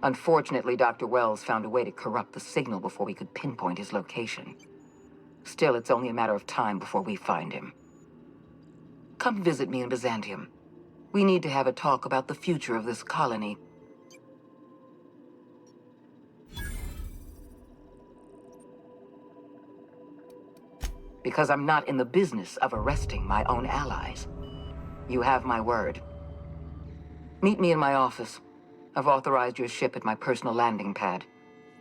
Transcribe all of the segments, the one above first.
Unfortunately, Dr. Wells found a way to corrupt the signal before we could pinpoint his location. Still, it's only a matter of time before we find him. Come visit me in Byzantium. We need to have a talk about the future of this colony. Because I'm not in the business of arresting my own allies. You have my word. Meet me in my office. I've authorized your ship at my personal landing pad.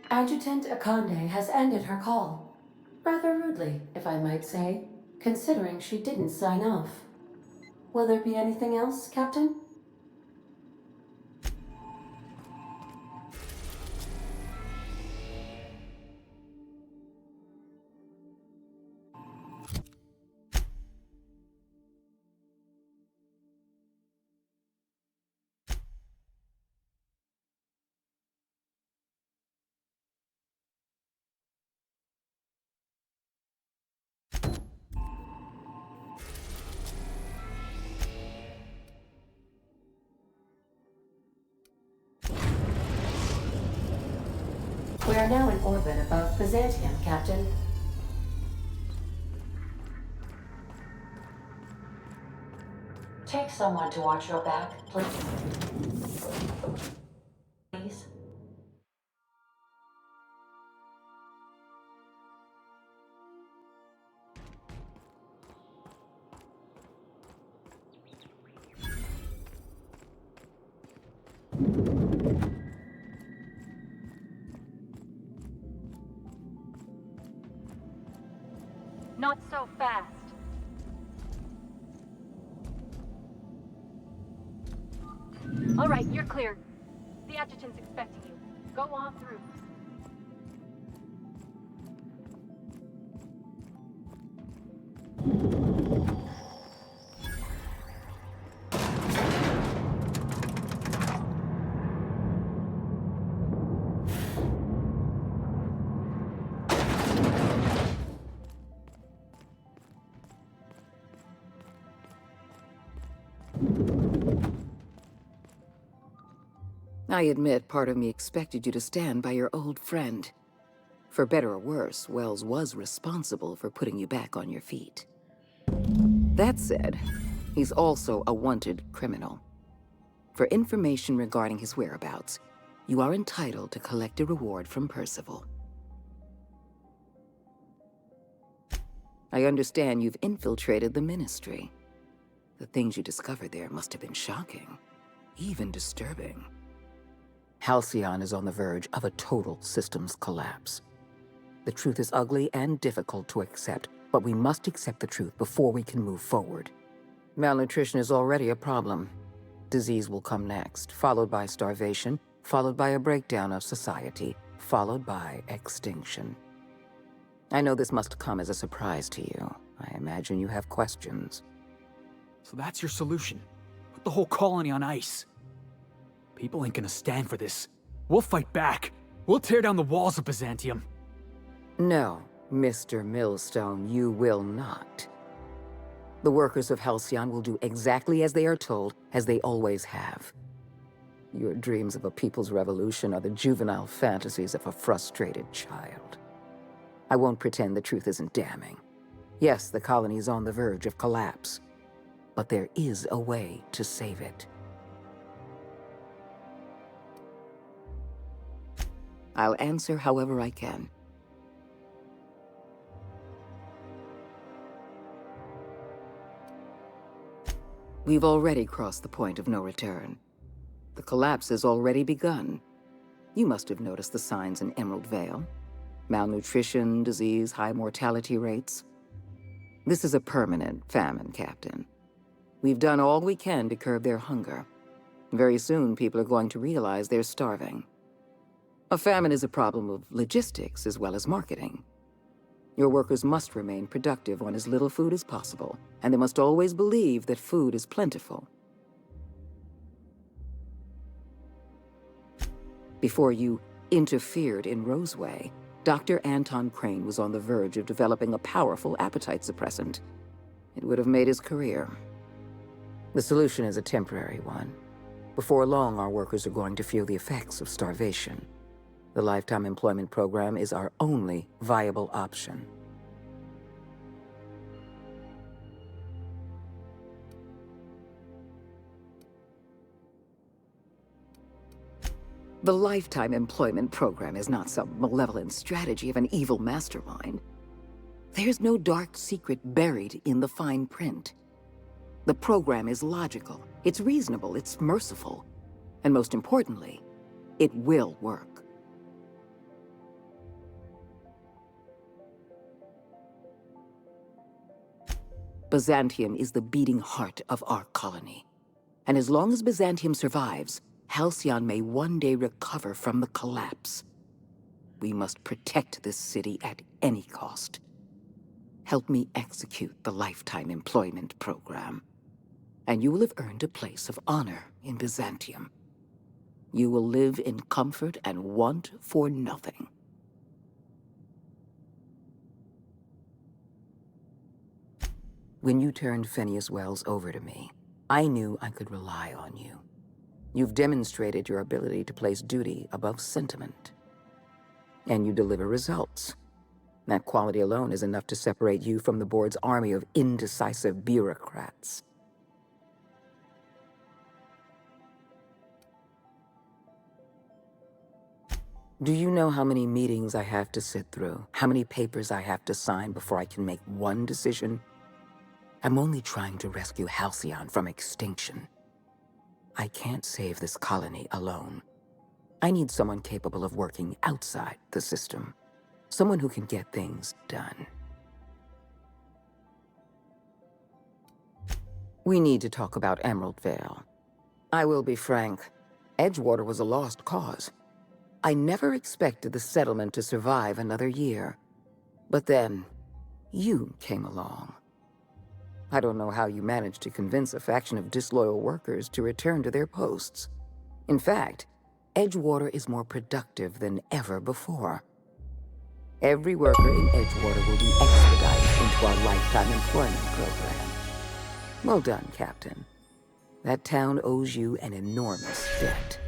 Adjutant Akande has ended her call. Rather rudely, if I might say, considering she didn't sign off. Will there be anything else, Captain? We are now in orbit above Byzantium, Captain. Take someone to watch your back, please. Please. Not so fast. All right, you're clear. The adjutant's expecting you. Go on through. I admit part of me expected you to stand by your old friend. For better or worse, Wells was responsible for putting you back on your feet. That said, he's also a wanted criminal. For information regarding his whereabouts, you are entitled to collect a reward from Percival. I understand you've infiltrated the Ministry. The things you discovered there must have been shocking, even disturbing. Halcyon is on the verge of a total systems collapse. The truth is ugly and difficult to accept, but we must accept the truth before we can move forward. Malnutrition is already a problem. Disease will come next, followed by starvation, followed by a breakdown of society, followed by extinction. I know this must come as a surprise to you. I imagine you have questions. So that's your solution? Put the whole colony on ice. People ain't gonna stand for this. We'll fight back. We'll tear down the walls of Byzantium. No, Mr. Millstone, you will not. The workers of Halcyon will do exactly as they are told, as they always have. Your dreams of a people's revolution are the juvenile fantasies of a frustrated child. I won't pretend the truth isn't damning. Yes, the colony is on the verge of collapse, but there is a way to save it. I'll answer however I can. We've already crossed the point of no return. The collapse has already begun. You must have noticed the signs in Emerald Vale. Malnutrition, disease, high mortality rates. This is a permanent famine, Captain. We've done all we can to curb their hunger. Very soon, people are going to realize they're starving. A famine is a problem of logistics as well as marketing. Your workers must remain productive on as little food as possible, and they must always believe that food is plentiful. Before you interfered in Roseway, Dr. Anton Crane was on the verge of developing a powerful appetite suppressant. It would have made his career. The solution is a temporary one. Before long, our workers are going to feel the effects of starvation. The Lifetime Employment Program is our only viable option. The Lifetime Employment Program is not some malevolent strategy of an evil mastermind. There's no dark secret buried in the fine print. The program is logical, it's reasonable, it's merciful, and most importantly, it will work. Byzantium is the beating heart of our colony. And as long as Byzantium survives, Halcyon may one day recover from the collapse. We must protect this city at any cost. Help me execute the Lifetime Employment Program, and you will have earned a place of honor in Byzantium. You will live in comfort and want for nothing. When you turned Phineas Wells over to me, I knew I could rely on you. You've demonstrated your ability to place duty above sentiment. And you deliver results. That quality alone is enough to separate you from the board's army of indecisive bureaucrats. Do you know how many meetings I have to sit through? How many papers I have to sign before I can make one decision? I'm only trying to rescue Halcyon from extinction. I can't save this colony alone. I need someone capable of working outside the system. Someone who can get things done. We need to talk about Emerald Vale. I will be frank, Edgewater was a lost cause. I never expected the settlement to survive another year. But then, you came along. I don't know how you managed to convince a faction of disloyal workers to return to their posts. In fact, Edgewater is more productive than ever before. Every worker in Edgewater will be expedited into our Lifetime Employment Program. Well done, Captain. That town owes you an enormous debt.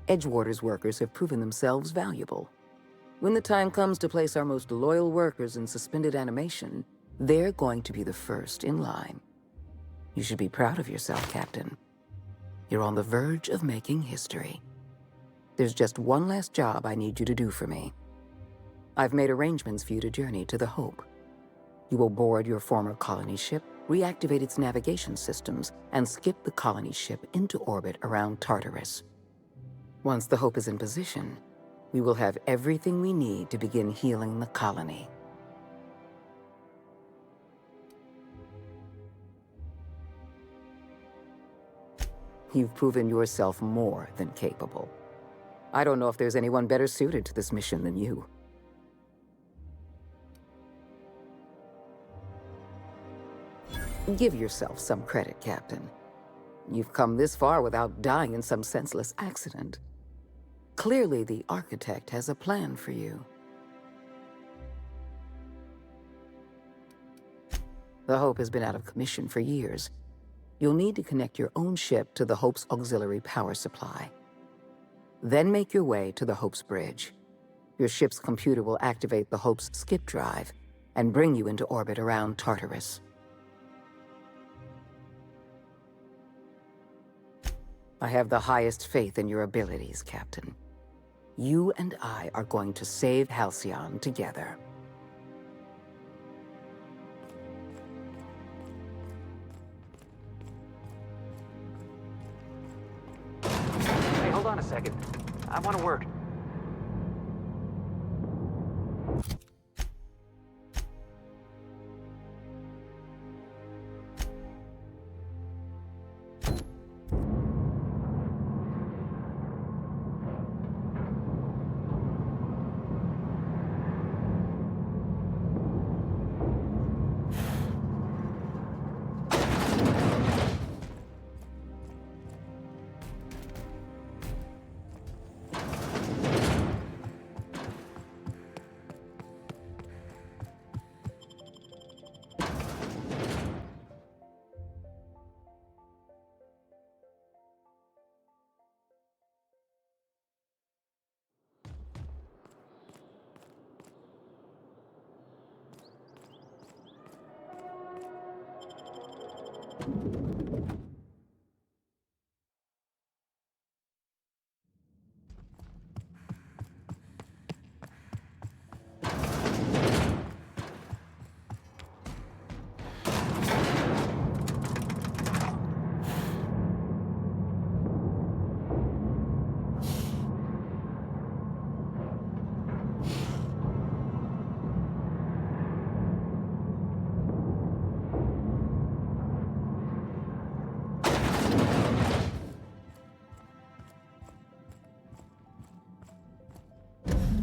Edgewater's workers have proven themselves valuable. When the time comes to place our most loyal workers in suspended animation, they're going to be the first in line. You should be proud of yourself, Captain. You're on the verge of making history. There's just one last job I need you to do for me. I've made arrangements for you to journey to the Hope. You will board your former colony ship, reactivate its navigation systems, and skip the colony ship into orbit around Tartarus. Once the Hope is in position, we will have everything we need to begin healing the colony. You've proven yourself more than capable. I don't know if there's anyone better suited to this mission than you. Give yourself some credit, Captain. You've come this far without dying in some senseless accident. Clearly, the Architect has a plan for you. The Hope has been out of commission for years. You'll need to connect your own ship to the Hope's auxiliary power supply. Then make your way to the Hope's bridge. Your ship's computer will activate the Hope's skip drive and bring you into orbit around Tartarus. I have the highest faith in your abilities, Captain. You and I are going to save Halcyon together. Hey, hold on a second. I want to work.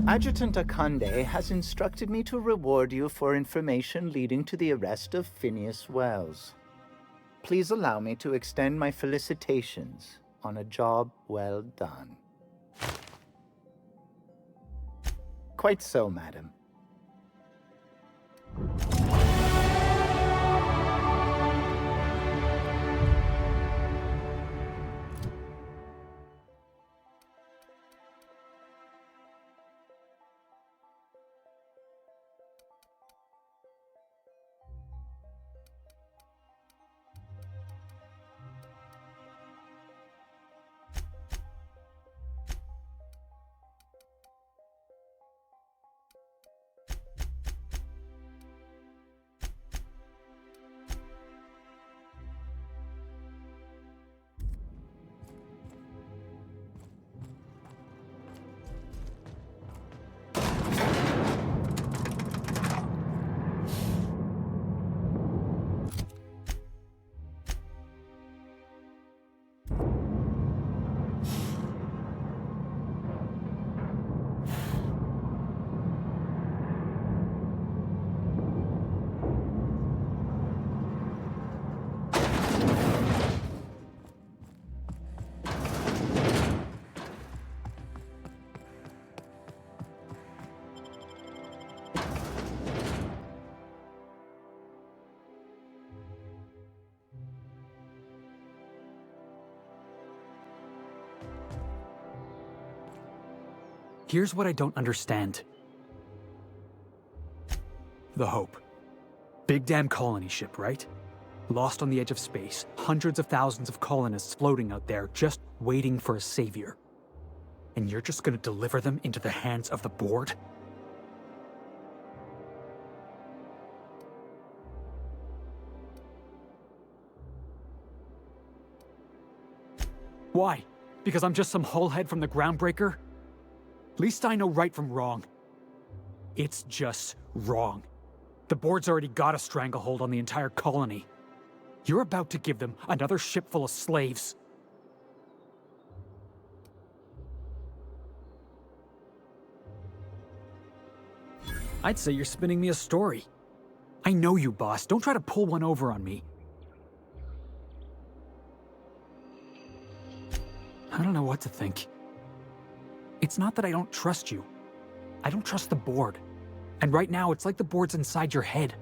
Adjutant Akande has instructed me to reward you for information leading to the arrest of Phineas Wells. Please allow me to extend my felicitations on a job well done. Quite so, madam. Here's what I don't understand. The Hope. Big damn colony ship, right? Lost on the edge of space, hundreds of thousands of colonists floating out there just waiting for a savior. And you're just gonna deliver them into the hands of the board? Why? Because I'm just some hullhead from the Groundbreaker? Least I know right from wrong. It's just wrong. The board's already got a stranglehold on the entire colony. You're about to give them another ship full of slaves. I'd say you're spinning me a story. I know you, boss. Don't try to pull one over on me. I don't know what to think. It's not that I don't trust you. I don't trust the board. And right now, it's like the board's inside your head.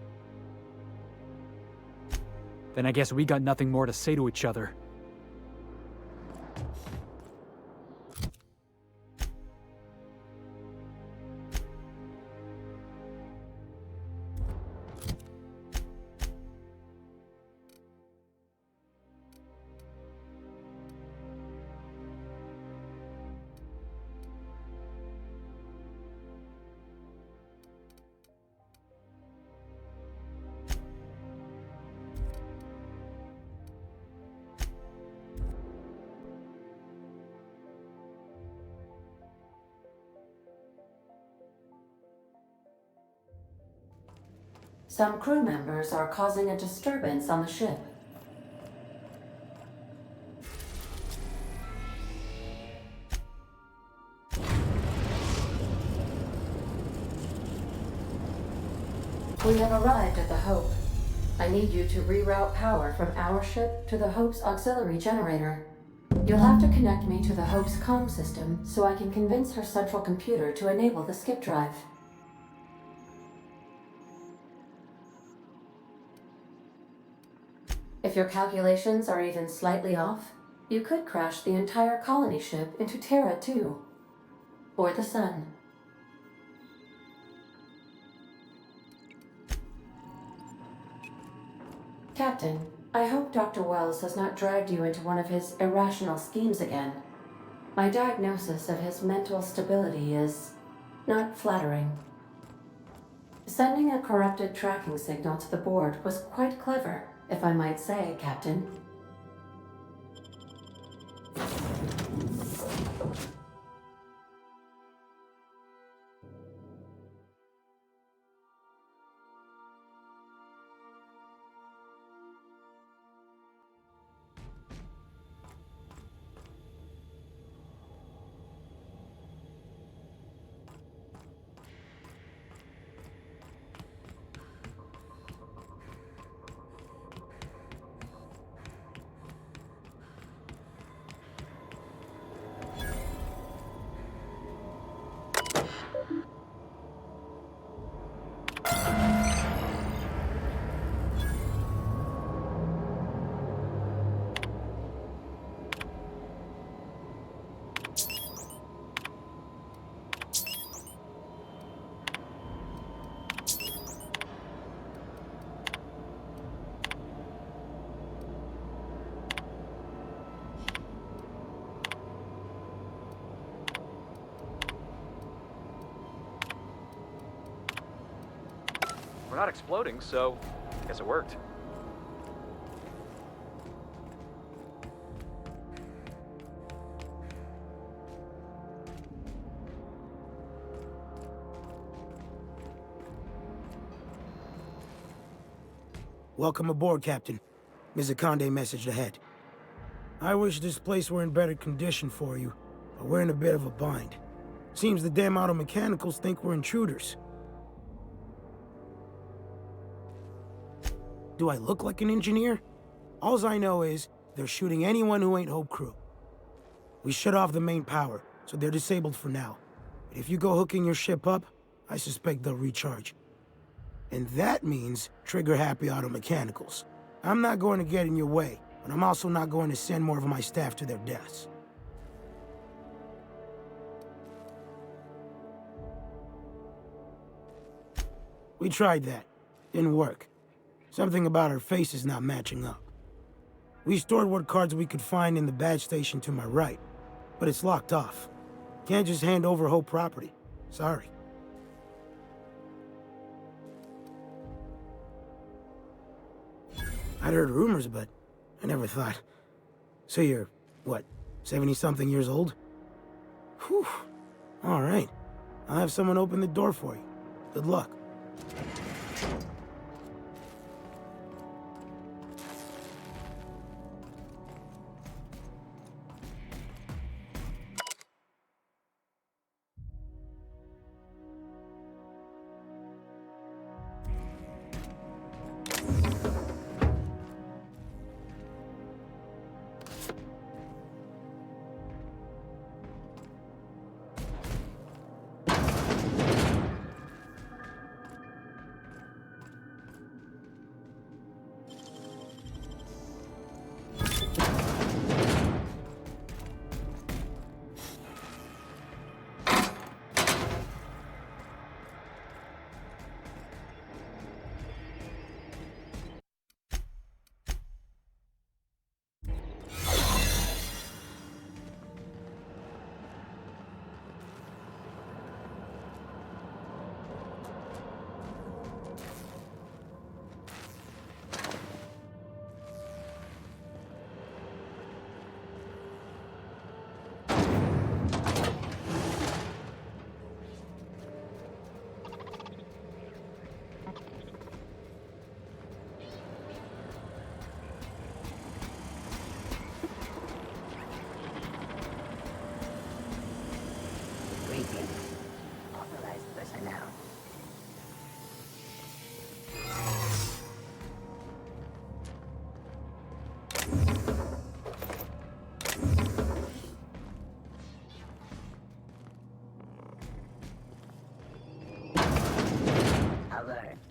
Then I guess we got nothing more to say to each other. Some crew members are causing a disturbance on the ship. We have arrived at the Hope. I need you to reroute power from our ship to the Hope's auxiliary generator. You'll have to connect me to the Hope's comm system so I can convince her central computer to enable the skip drive. If your calculations are even slightly off, you could crash the entire colony ship into Terra 2. Or the Sun. Captain, I hope Dr. Wells has not dragged you into one of his irrational schemes again. My diagnosis of his mental stability is not flattering. Sending a corrupted tracking signal to the board was quite clever, if I might say, Captain. We're not exploding, so I guess it worked. Welcome aboard, Captain. Mr. Conde messaged ahead. I wish this place were in better condition for you, but we're in a bit of a bind. Seems the damn auto mechanicals think we're intruders. Do I look like an engineer? Alls I know is, they're shooting anyone who ain't Hope Crew. We shut off the main power, so they're disabled for now. But if you go hooking your ship up, I suspect they'll recharge. And that means trigger-happy auto mechanicals. I'm not going to get in your way, but I'm also not going to send more of my staff to their deaths. We tried that. Didn't work. Something about our faces not matching up. We stored what cards we could find in the badge station to my right, but it's locked off. Can't just hand over whole property. Sorry. I'd heard rumors, but I never thought. So you're, what, 70-something years old? Whew. All right. I'll have someone open the door for you. Good luck.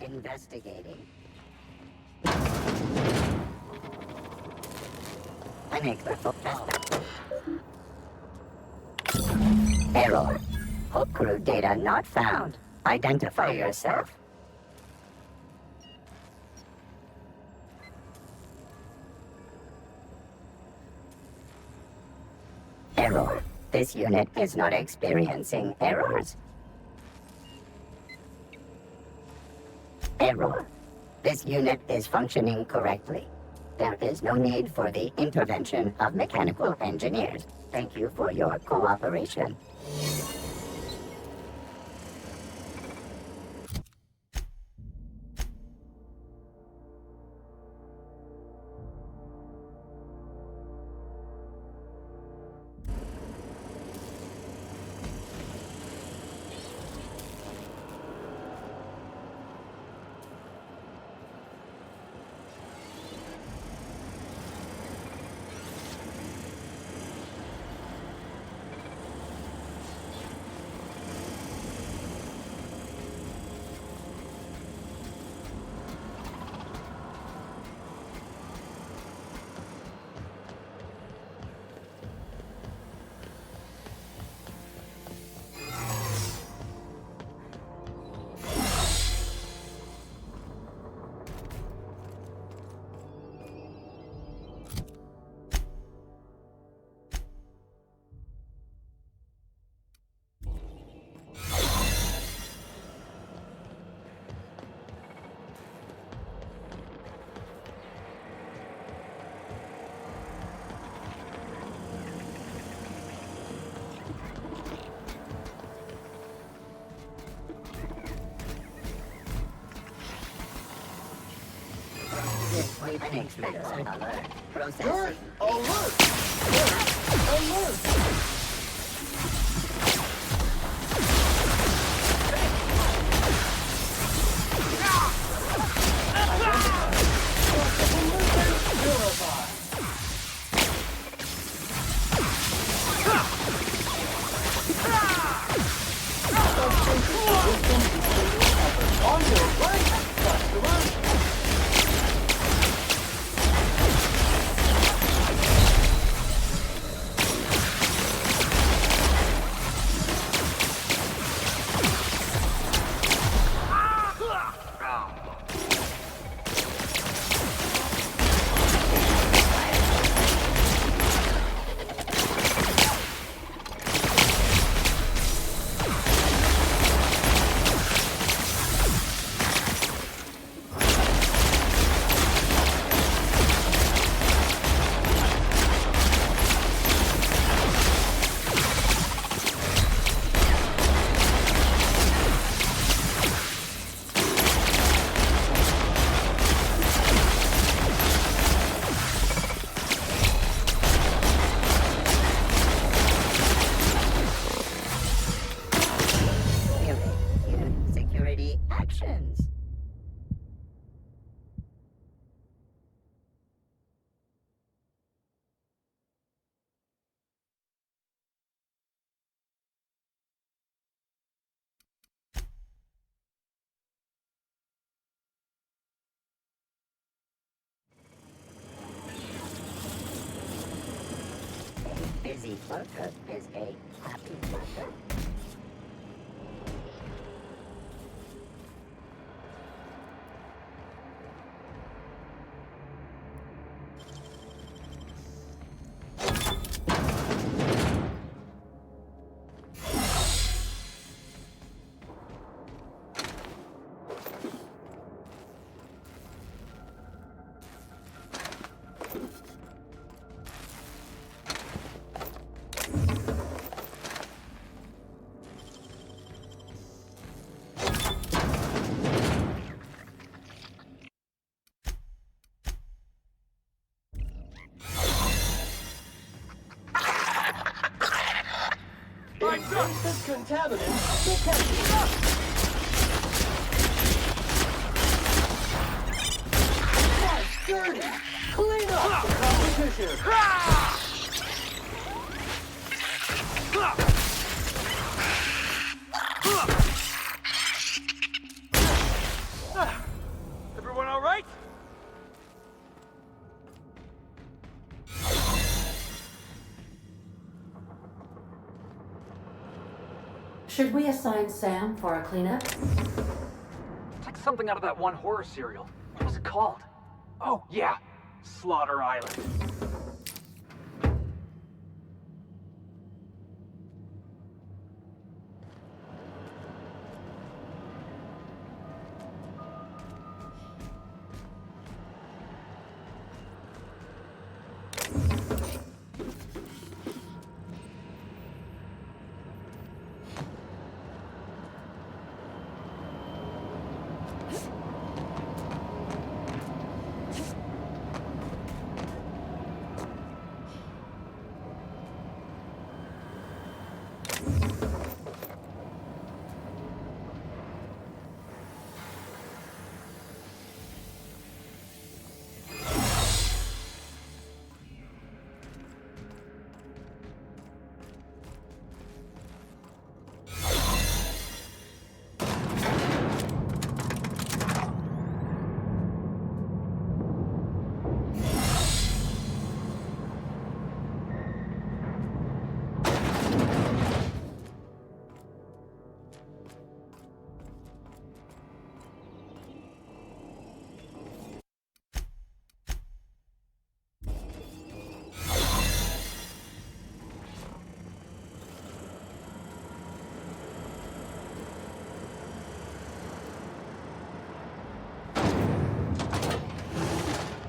Investigating. Unequivocal. Error. Hope Crew data not found. Identify yourself. Error. This unit is not experiencing errors. Error. This unit is functioning correctly. There is no need for the intervention of mechanical engineers. Thank you for your cooperation. Processing. Security actions. A busy worker is a happy worker. Invasive contaminants detected. That's dirty. Clean up the competition. Everyone all right? Should we assign Sam for a cleanup? It's like something out of that one horror serial. What was it called? Oh, yeah. Slaughter Island.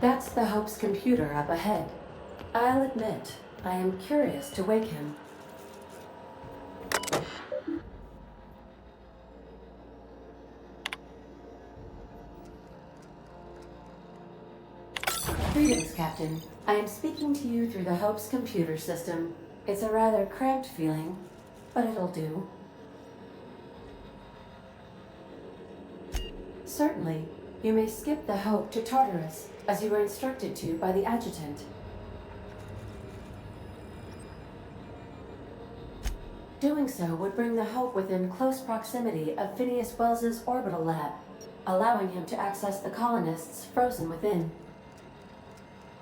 That's the Hope's computer up ahead. I'll admit, I am curious to wake him. Greetings, Captain. I am speaking to you through the Hope's computer system. It's a rather cramped feeling, but it'll do. Certainly. You may skip the Hope to Tartarus, as you were instructed to by the adjutant. Doing so would bring the Hope within close proximity of Phineas Wells's orbital lab, allowing him to access the colonists frozen within.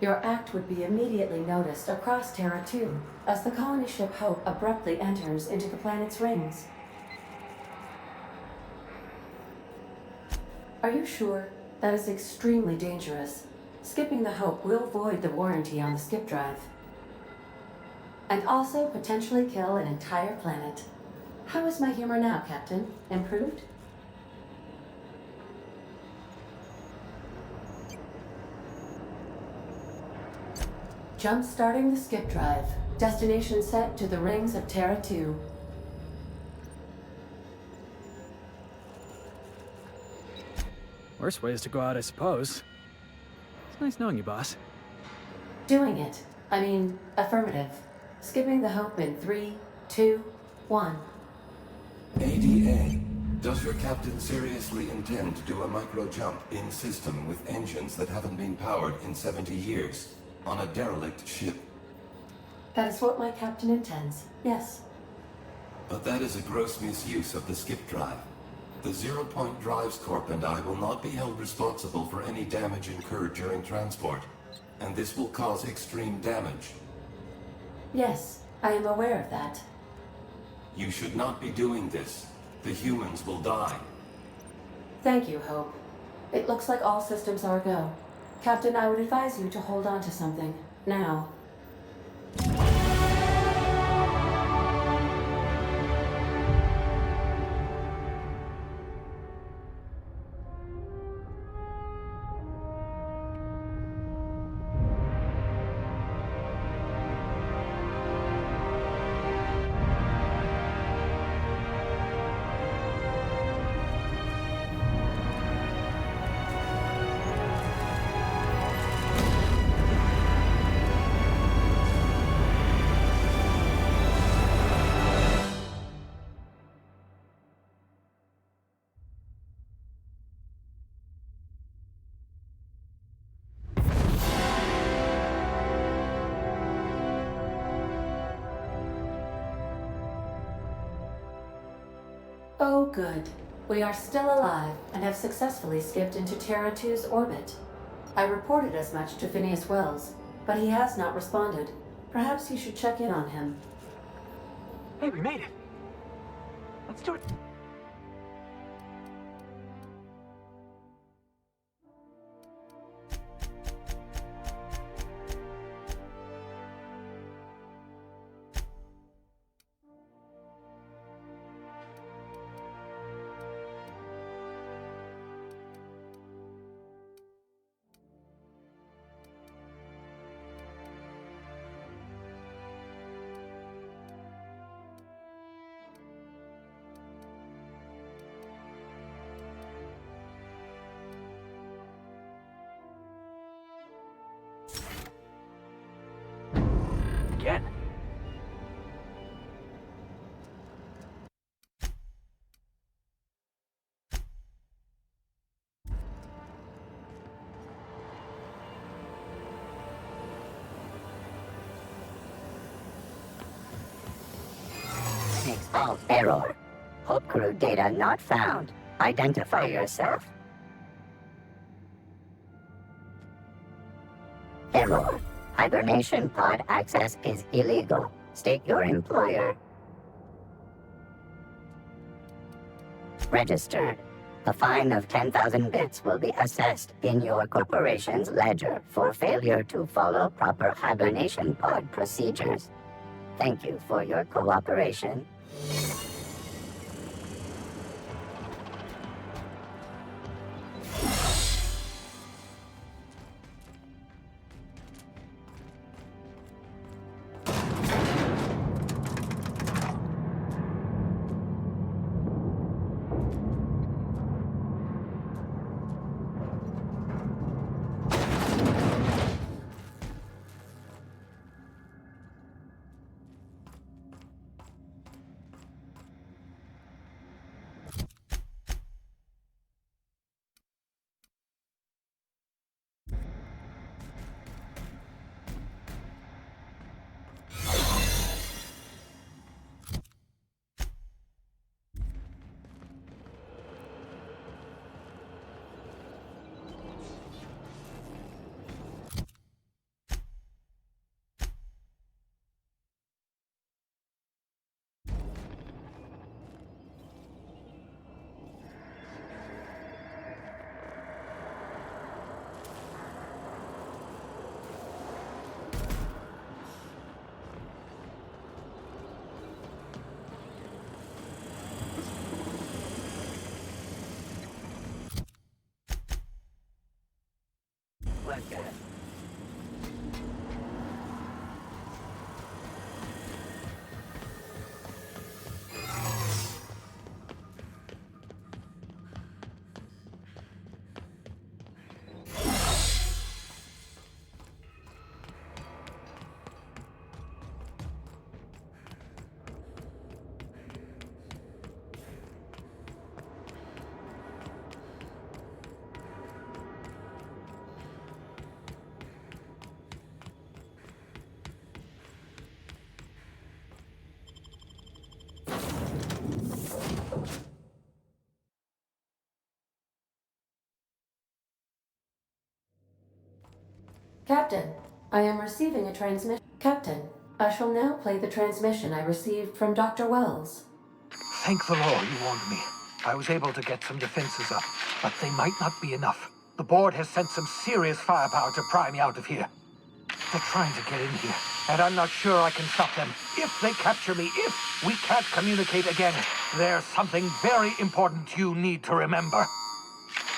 Your act would be immediately noticed across Terra 2, as the colony ship Hope abruptly enters into the planet's rings. Are you sure? That is extremely dangerous. Skipping the Hope will void the warranty on the skip drive. And also potentially kill an entire planet. How is my humor now, Captain? Improved? Jump-starting the skip drive. Destination set to the rings of Terra 2. Worse ways to go out, I suppose. It's nice knowing you, boss. Doing it. I mean, affirmative. Skipping the Hope in 3, 2, 1. ADA, does your captain seriously intend to do a micro-jump in system with engines that haven't been powered in 70 years on a derelict ship? That is what my captain intends, yes. But that is a gross misuse of the skip drive. The Zero Point Drives Corp and I will not be held responsible for any damage incurred during transport, and this will cause extreme damage. Yes, I am aware of that. You should not be doing this. The humans will die. Thank you, Hope. It looks like all systems are go. Captain, I would advise you to hold on to something. Now. Oh, good. We are still alive and have successfully skipped into Terra 2's orbit. I reported as much to Phineas Wells, but he has not responded. Perhaps you should check in on him. Hey, we made it. Let's do it. Again. Fault error. Hope crew data not found. Identify yourself. Error. Hibernation pod access is illegal. State your employer. Registered. A fine of 10,000 bits will be assessed in your corporation's ledger for failure to follow proper hibernation pod procedures. Thank you for your cooperation. guess. Captain, I am receiving a transmission. Captain, I shall now play the transmission I received from Dr. Wells. Thank the Lord you warned me. I was able to get some defenses up, but they might not be enough. The board has sent some serious firepower to pry me out of here. They're trying to get in here, and I'm not sure I can stop them. If they capture me, if we can't communicate again, there's something very important you need to remember.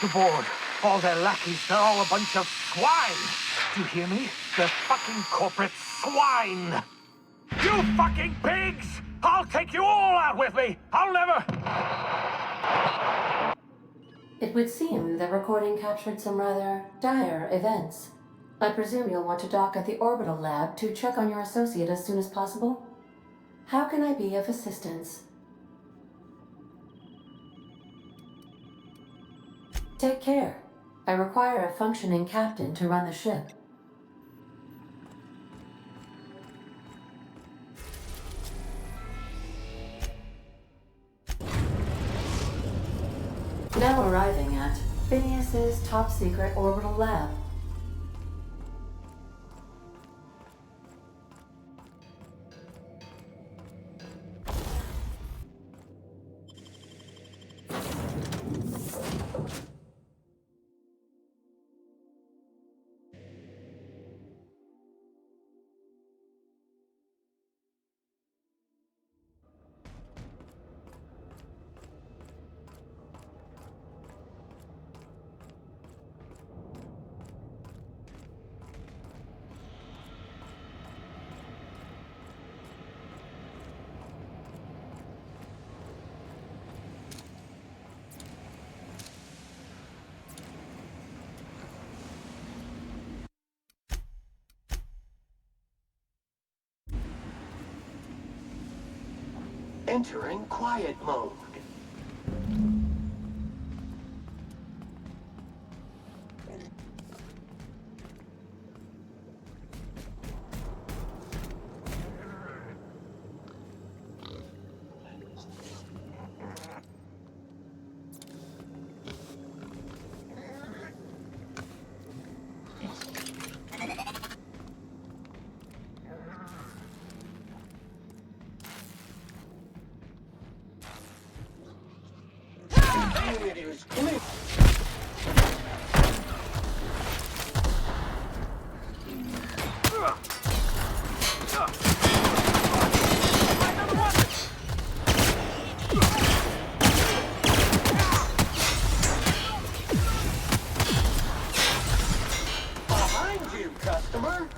The board, all their lackeys, they're all a bunch of swine. Do you hear me? They're fucking corporate swine. You fucking pigs! I'll take you all out with me! I'll never... It would seem the recording captured some rather dire events. I presume you'll want to dock at the orbital lab to check on your associate as soon as possible? How can I be of assistance? Take care. I require a functioning captain to run the ship. Now arriving at Phineas's top-secret orbital lab. Entering quiet mode. It is clear. Behind you, customer.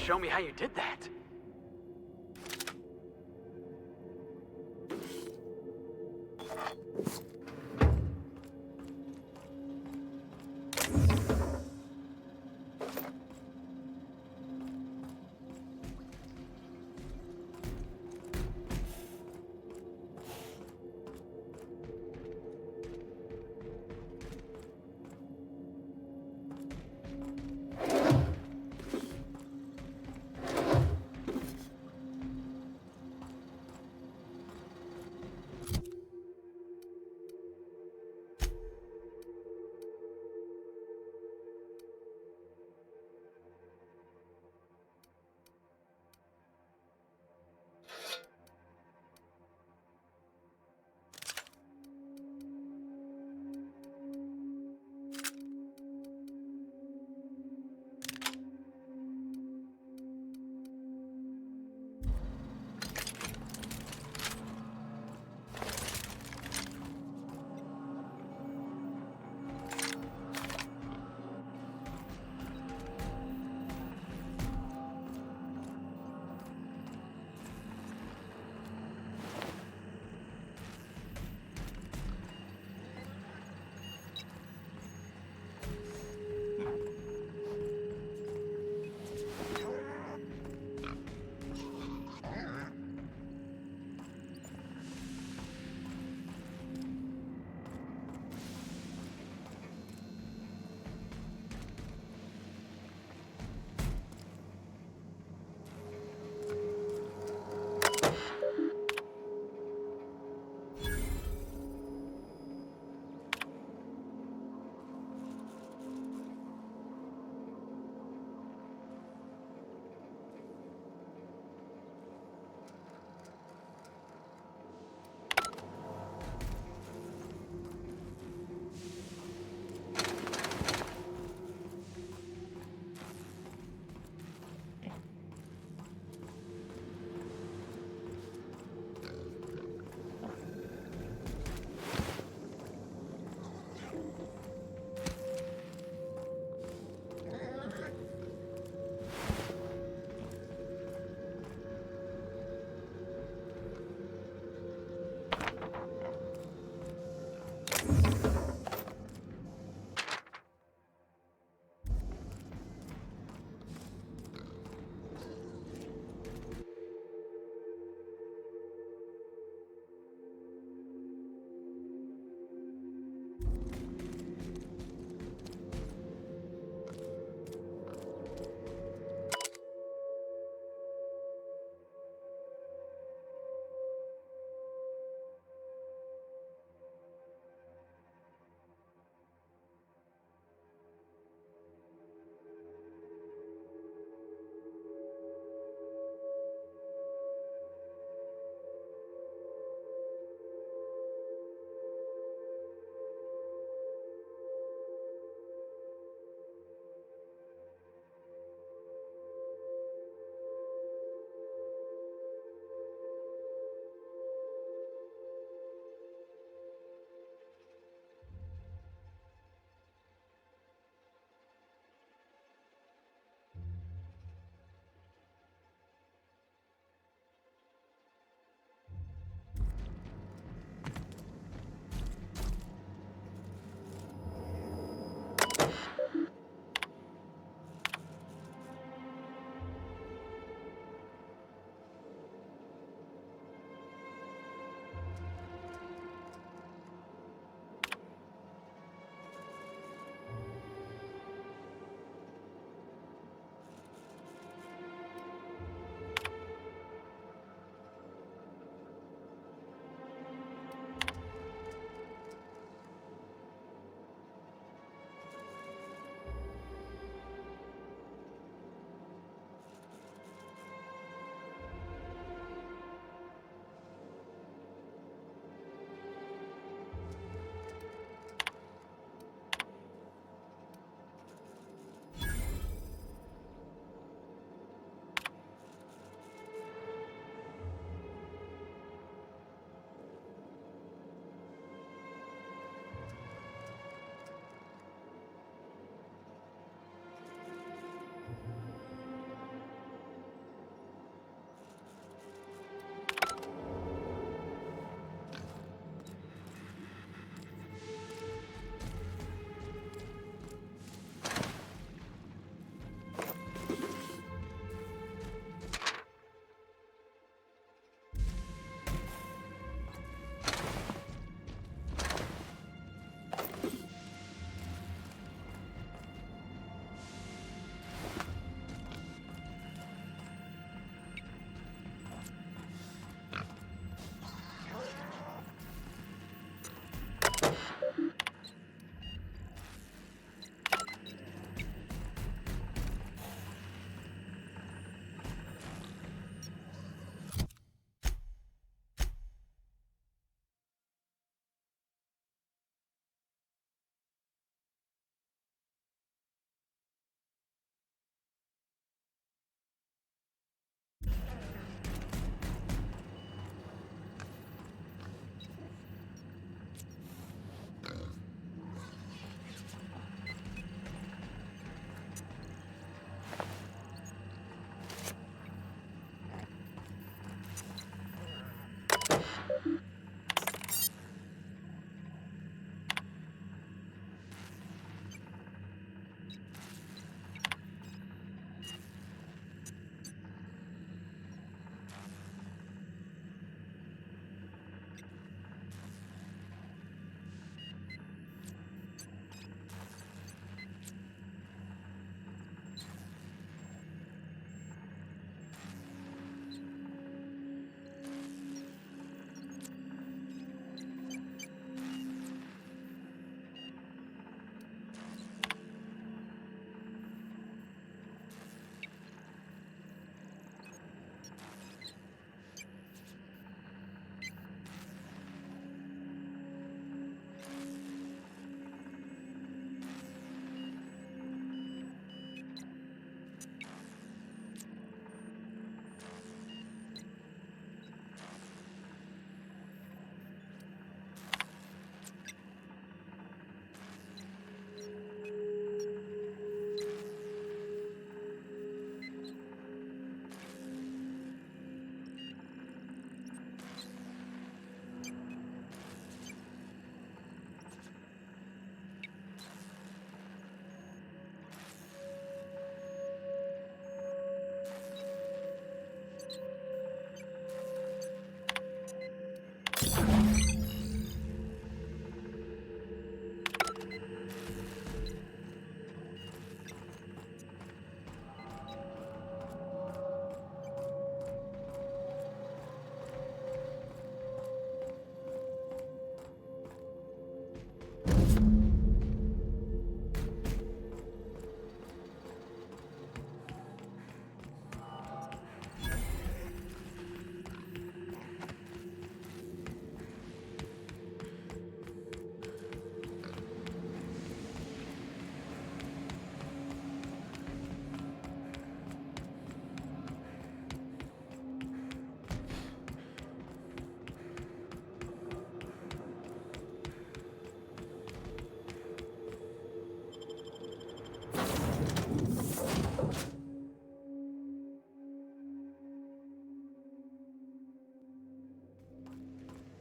Show me how you did that.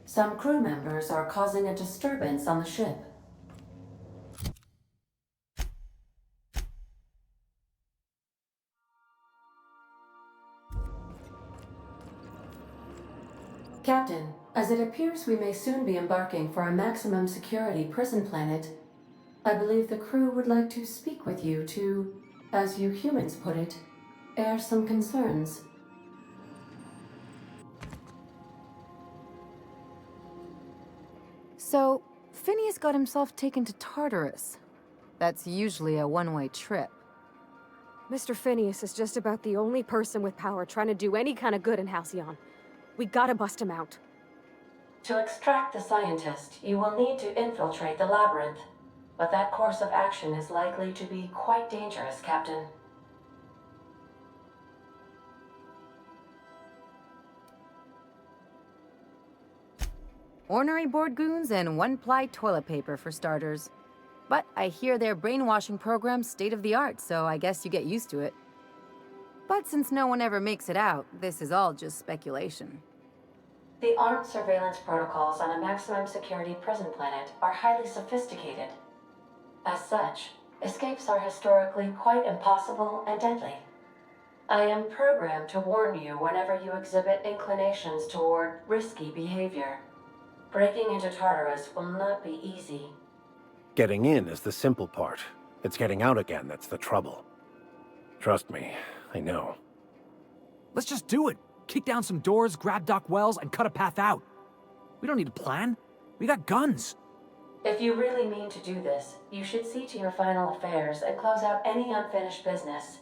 Some crew members are causing a disturbance on the ship. Captain, as it appears we may soon be embarking for a maximum security prison planet, I believe the crew would like to speak with you to, as you humans put it, air some concerns. So, Phineas got himself taken to Tartarus. That's usually a one-way trip. Mr. Phineas is just about the only person with power trying to do any kind of good in Halcyon. We gotta bust him out. To extract the scientist, you will need to infiltrate the labyrinth. But that course of action is likely to be quite dangerous, Captain. Ornery board goons and one-ply toilet paper for starters. But I hear their brainwashing program's state-of-the-art, so I guess you get used to it. But since no one ever makes it out, this is all just speculation. The armed surveillance protocols on a maximum security prison planet are highly sophisticated. As such, escapes are historically quite impossible and deadly. I am programmed to warn you whenever you exhibit inclinations toward risky behavior. Breaking into Tartarus will not be easy. Getting in is the simple part. It's getting out again that's the trouble. Trust me, I know. Let's just do it. Kick down some doors, grab Doc Wells, and cut a path out. We don't need a plan. We got guns. If you really mean to do this, you should see to your final affairs and close out any unfinished business.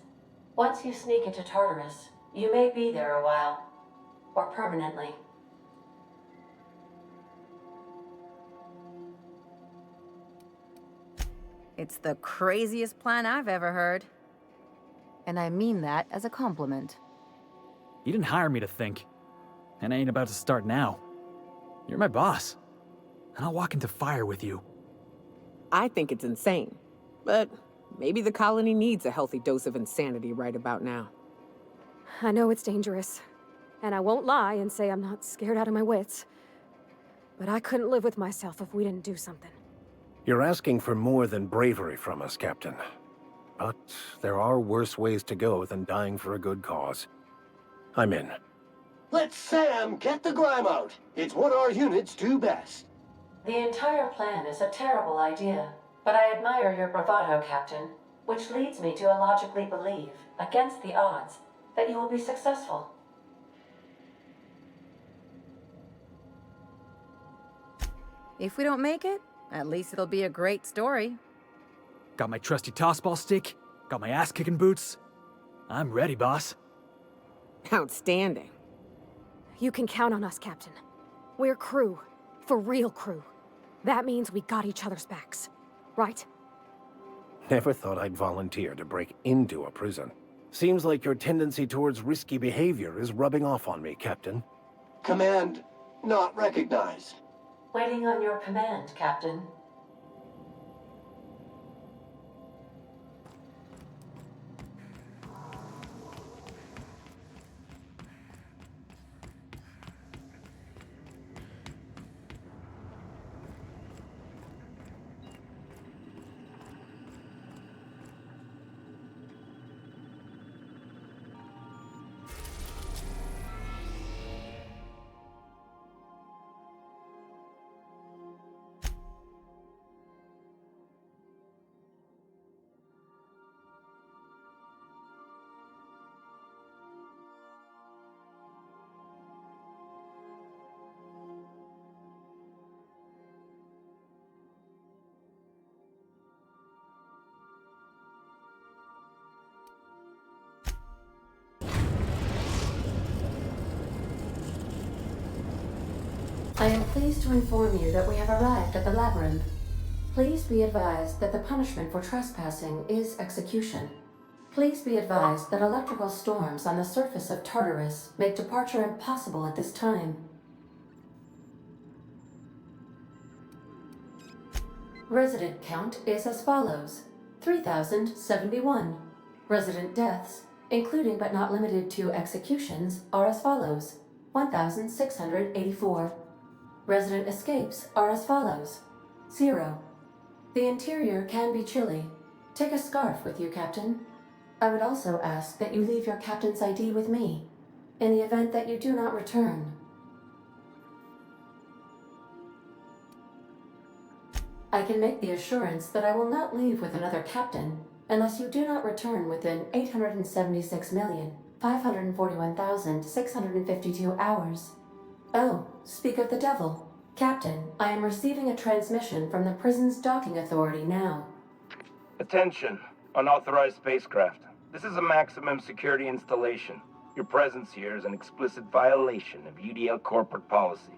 Once you sneak into Tartarus, you may be there a while. Or permanently. It's the craziest plan I've ever heard. And I mean that as a compliment. You didn't hire me to think. And I ain't about to start now. You're my boss. And I'll walk into fire with you. I think it's insane. But maybe the colony needs a healthy dose of insanity right about now. I know it's dangerous. And I won't lie and say I'm not scared out of my wits. But I couldn't live with myself if we didn't do something. You're asking for more than bravery from us, Captain. But there are worse ways to go than dying for a good cause. I'm in. Let Sam get the grime out. It's what our units do best. The entire plan is a terrible idea, but I admire your bravado, Captain, which leads me to illogically believe, against the odds, that you will be successful. If we don't make it, at least it'll be a great story. Got my trusty tossball stick, got my ass-kicking boots. I'm ready, boss. Outstanding. You can count on us, Captain. We're crew. For real crew. That means we got each other's backs. Right? Never thought I'd volunteer to break into a prison. Seems like your tendency towards risky behavior is rubbing off on me, Captain. Command not recognized. Waiting on your command, Captain. I am pleased to inform you that we have arrived at the labyrinth. Please be advised that the punishment for trespassing is execution. Please be advised that electrical storms on the surface of Tartarus make departure impossible at this time. Resident count is as follows: 3,071. Resident deaths, including but not limited to executions, are as follows: 1,684. Resident escapes are as follows. 0. The interior can be chilly. Take a scarf with you, Captain. I would also ask that you leave your captain's ID with me, in the event that you do not return. I can make the assurance that I will not leave with another captain unless you do not return within 876,541,652 hours. Oh, speak of the devil. Captain, I am receiving a transmission from the prison's docking authority now. Attention, unauthorized spacecraft. This is a maximum security installation. Your presence here is an explicit violation of UDL corporate policy.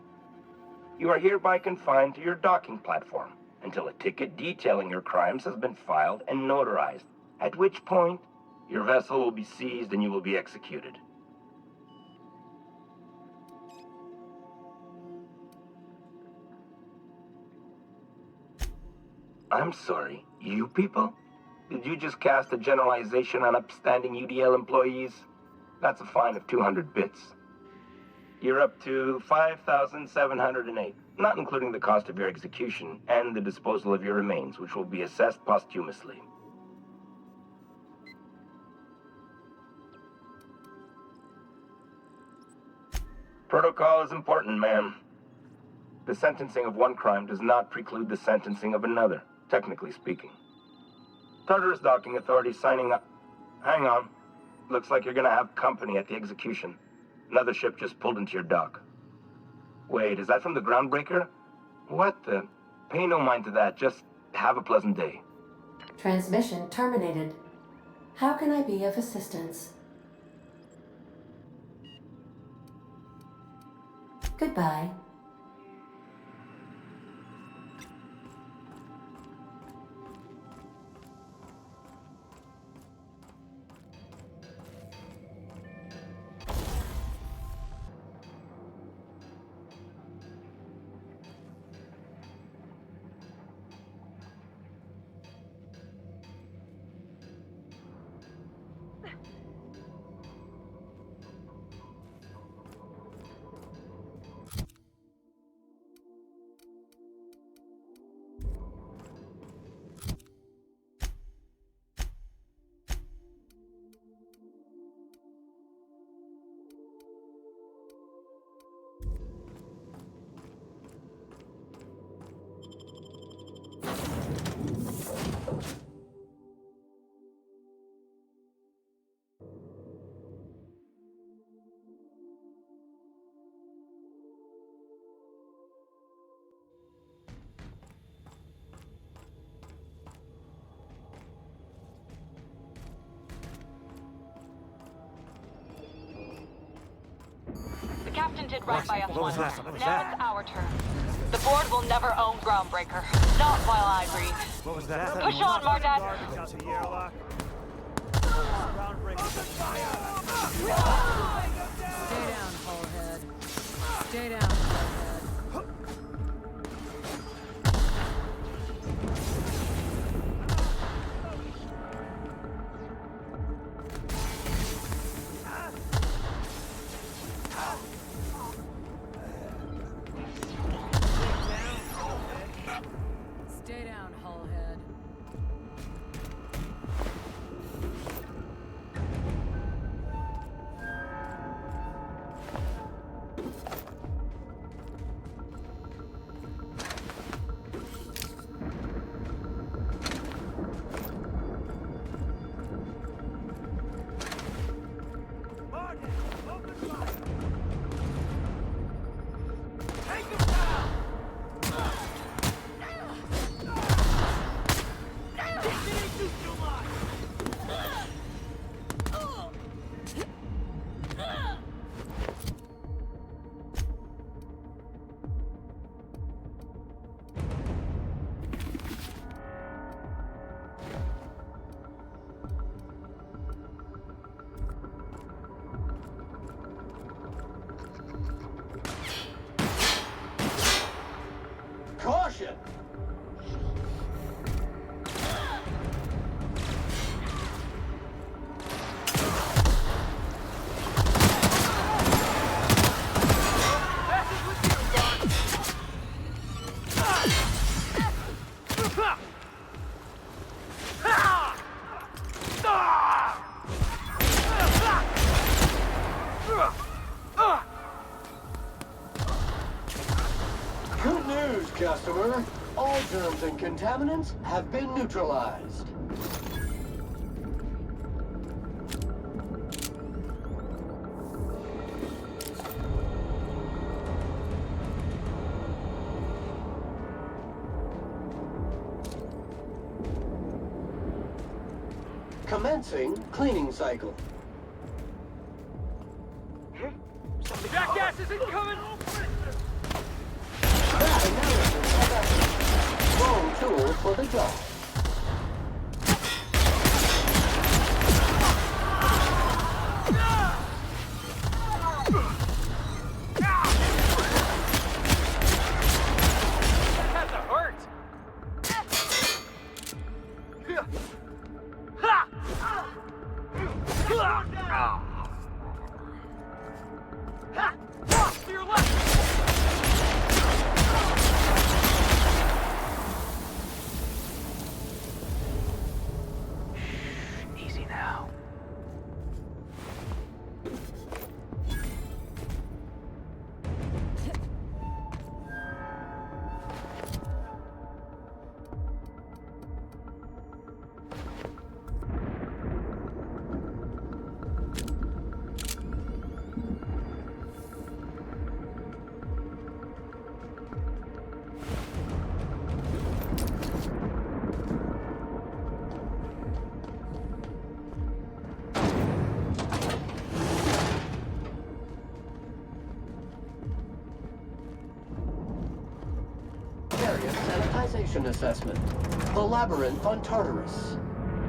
You are hereby confined to your docking platform until a ticket detailing your crimes has been filed and notarized, at which point your vessel will be seized and you will be executed. I'm sorry, you people? Did you just cast a generalization on upstanding UDL employees? That's a fine of 200 bits. You're up to 5,708, not including the cost of your execution and the disposal of your remains, which will be assessed posthumously. Protocol is important, ma'am. The sentencing of one crime does not preclude the sentencing of another, technically speaking. Tartarus Docking Authority signing up. Hang on. Looks like you're gonna have company at the execution. Another ship just pulled into your dock. Wait, is that from the Groundbreaker? What the? Pay no mind to that, just have a pleasant day. Transmission terminated. How can I be of assistance? Goodbye. The captain did right by us once. Now it's our turn. The board will never own Groundbreaker. Not while I breathe. What was that? Push on, Mardad. Stay down, Hullhead. Stay down, Hullhead. Stay down, Hullhead. Good news, customer. All germs and contaminants have been neutralized. Commencing cleaning cycle. Jackass isn't coming! That analysis of evidence. Wrong tool for the job. That's a hurt! To your left! Easy now. Area sanitization assessment. The labyrinth on Tartarus.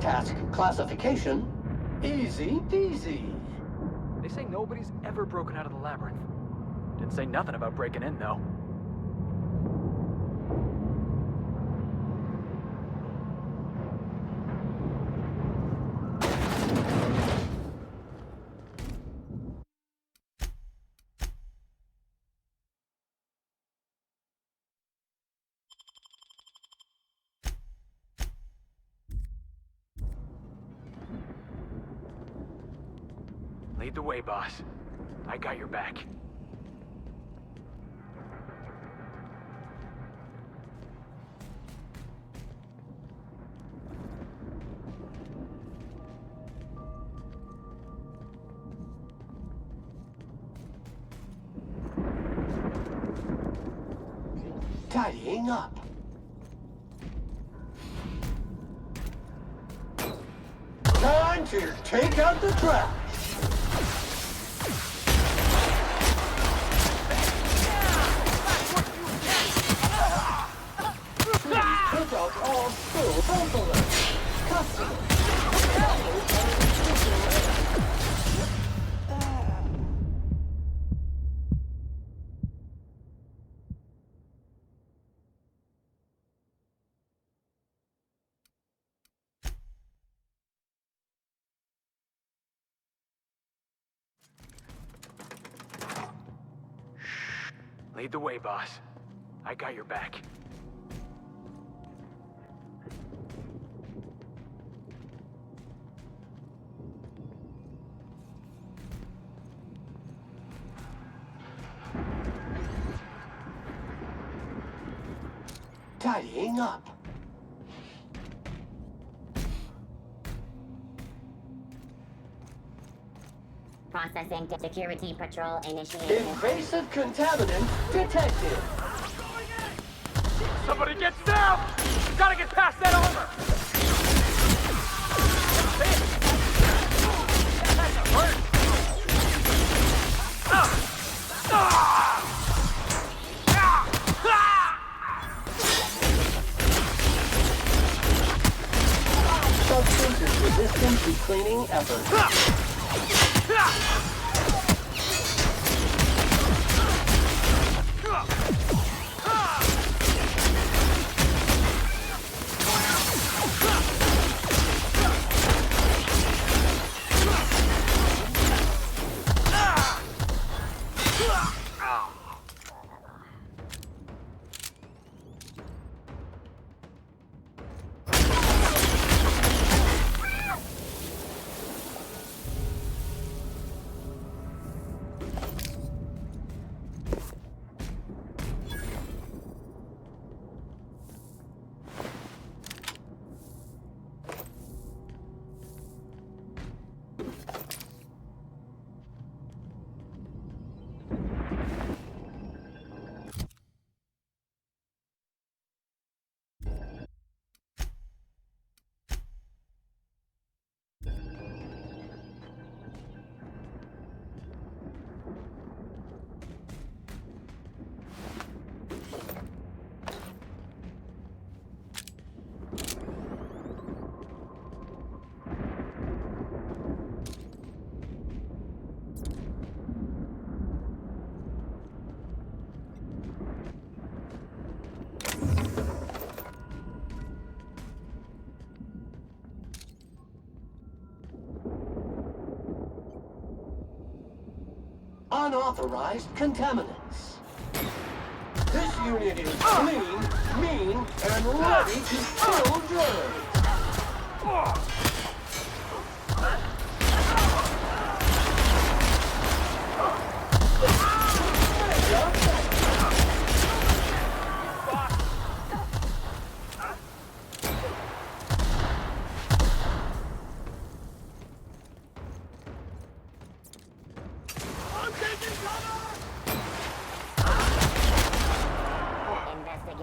Task classification. Easy peasy. They say nobody's ever broken out of the labyrinth. Didn't say nothing about breaking in, though. Lead the way, boss. I got your back. Tidying up. Time to take out the trash. Take out all school handlers. Customers. Lead the way, boss. I got your back. Tidying up. Processing to security patrol initiated. Invasive contaminant detected. Somebody get down! Gotta get past that armor! That's a hurt! Substance is resistant to cleaning efforts. unauthorized contaminants. This unit is clean, mean, and ready to kill germs.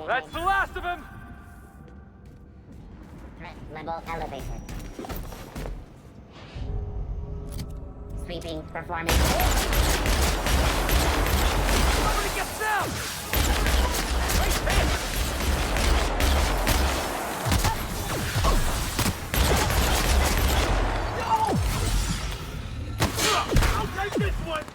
That's the last of him! Threat level elevated. Sweeping performance. Somebody get down! Right there! I'll take this one!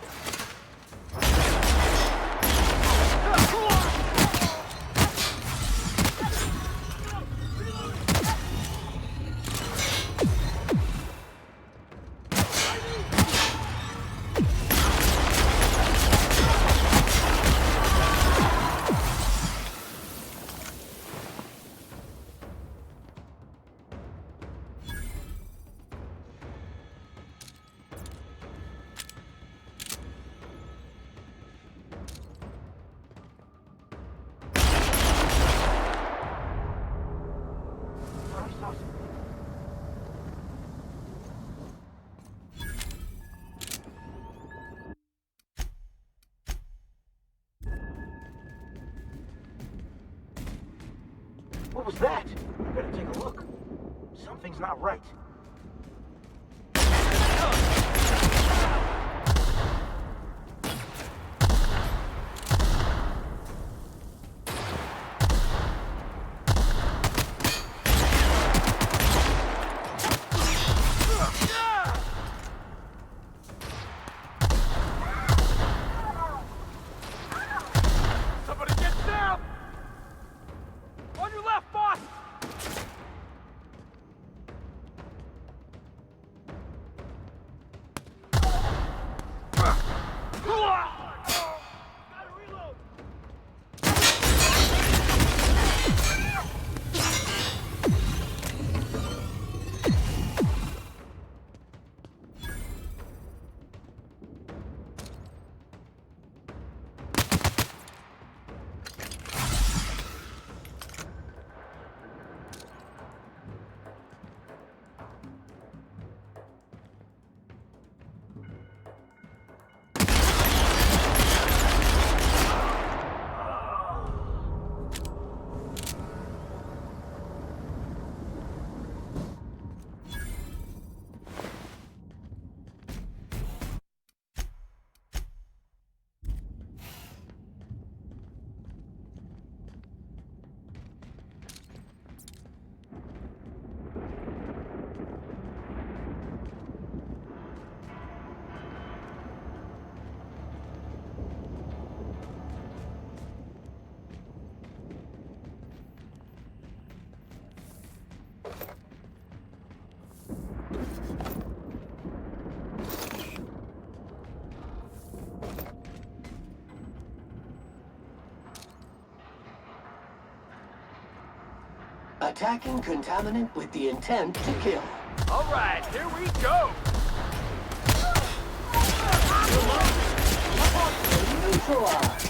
What was that? Better take a look. Something's not right. Somebody get down! On your left, boss! Attacking contaminant with the intent to kill. All right, here we go! Neutralized.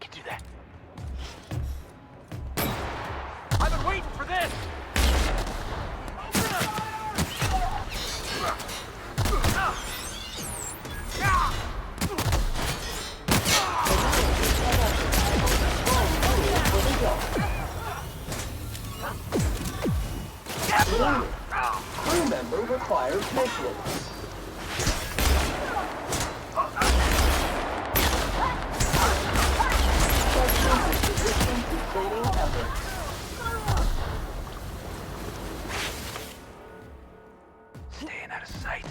can do that. I've been waiting for this! Crew member requires maintenance. Training efforts. Staying out of sight.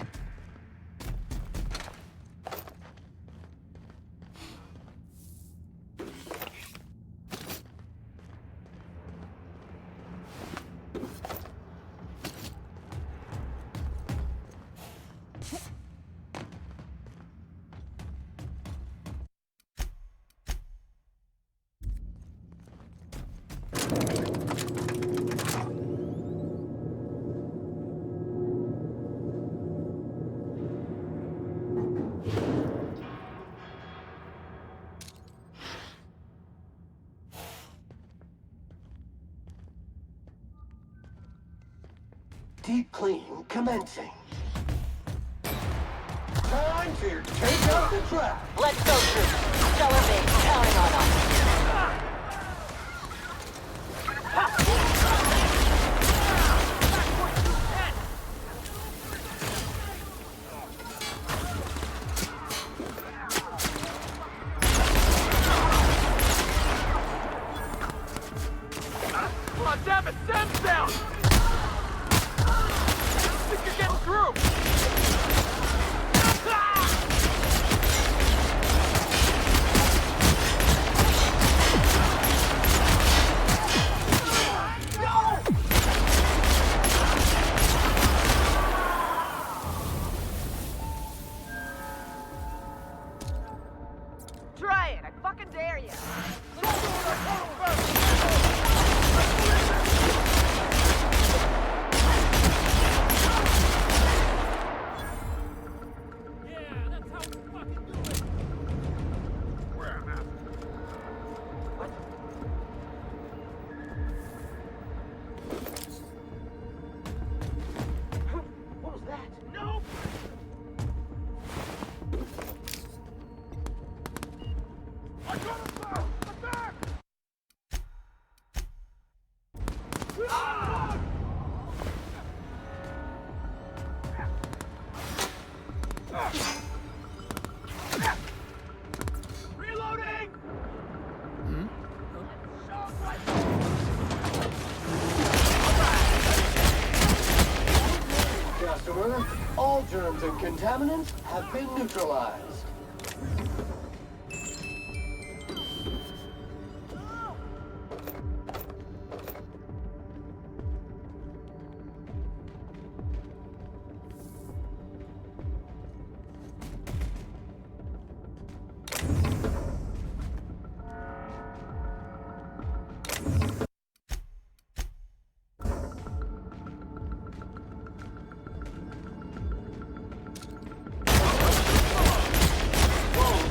Deep cleaning commencing. Time to take out the trash. Let's go, troops. Stellar base counting on us. Come on, damn it, Sam's down! I think you're getting through! Try it, I fucking dare you. What was that? No! Reloading! Customer, all germs and contaminants have been neutralized.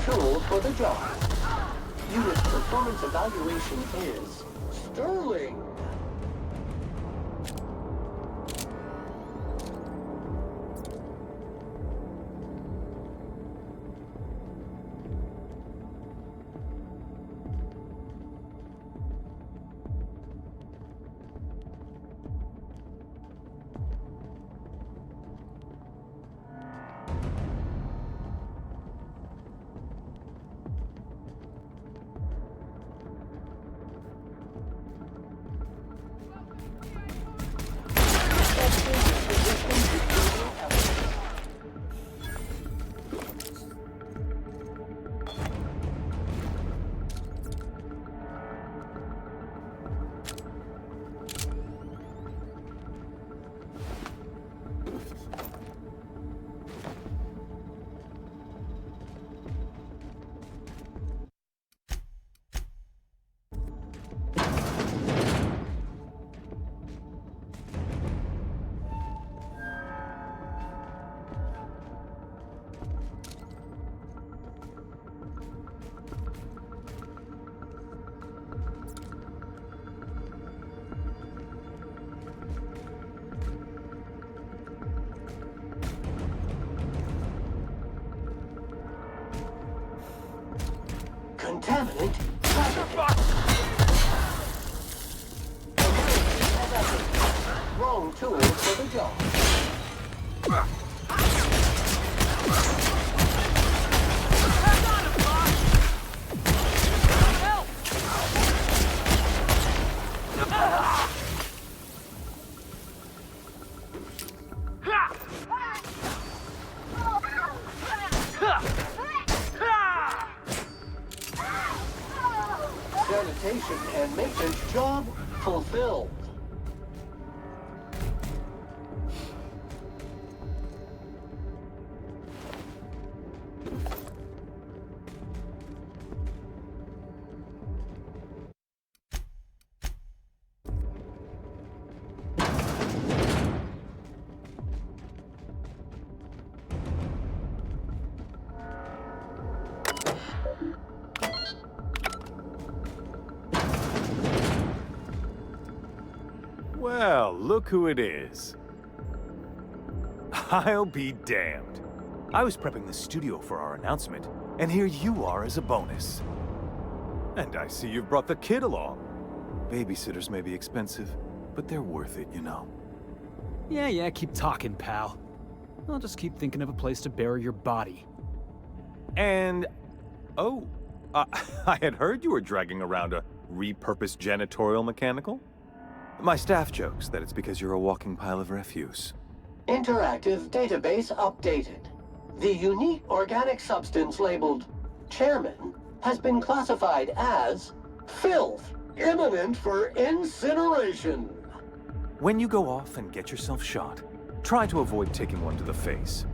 Tool for the job. Unit performance evaluation is sterling. contaminant trafficking. Wrong tool for the job. Sanitation and maintenance job fulfilled. Well, look who it is. I'll be damned. I was prepping the studio for our announcement, and here you are as a bonus. And I see you've brought the kid along. Babysitters may be expensive, but they're worth it, you know. Yeah, keep talking, pal. I'll just keep thinking of a place to bury your body. And... oh, I had heard you were dragging around a repurposed janitorial mechanical. My staff jokes that it's because you're a walking pile of refuse. Interactive database updated. The unique organic substance labeled Chairman has been classified as filth, imminent for incineration. When you go off and get yourself shot, try to avoid taking one to the face.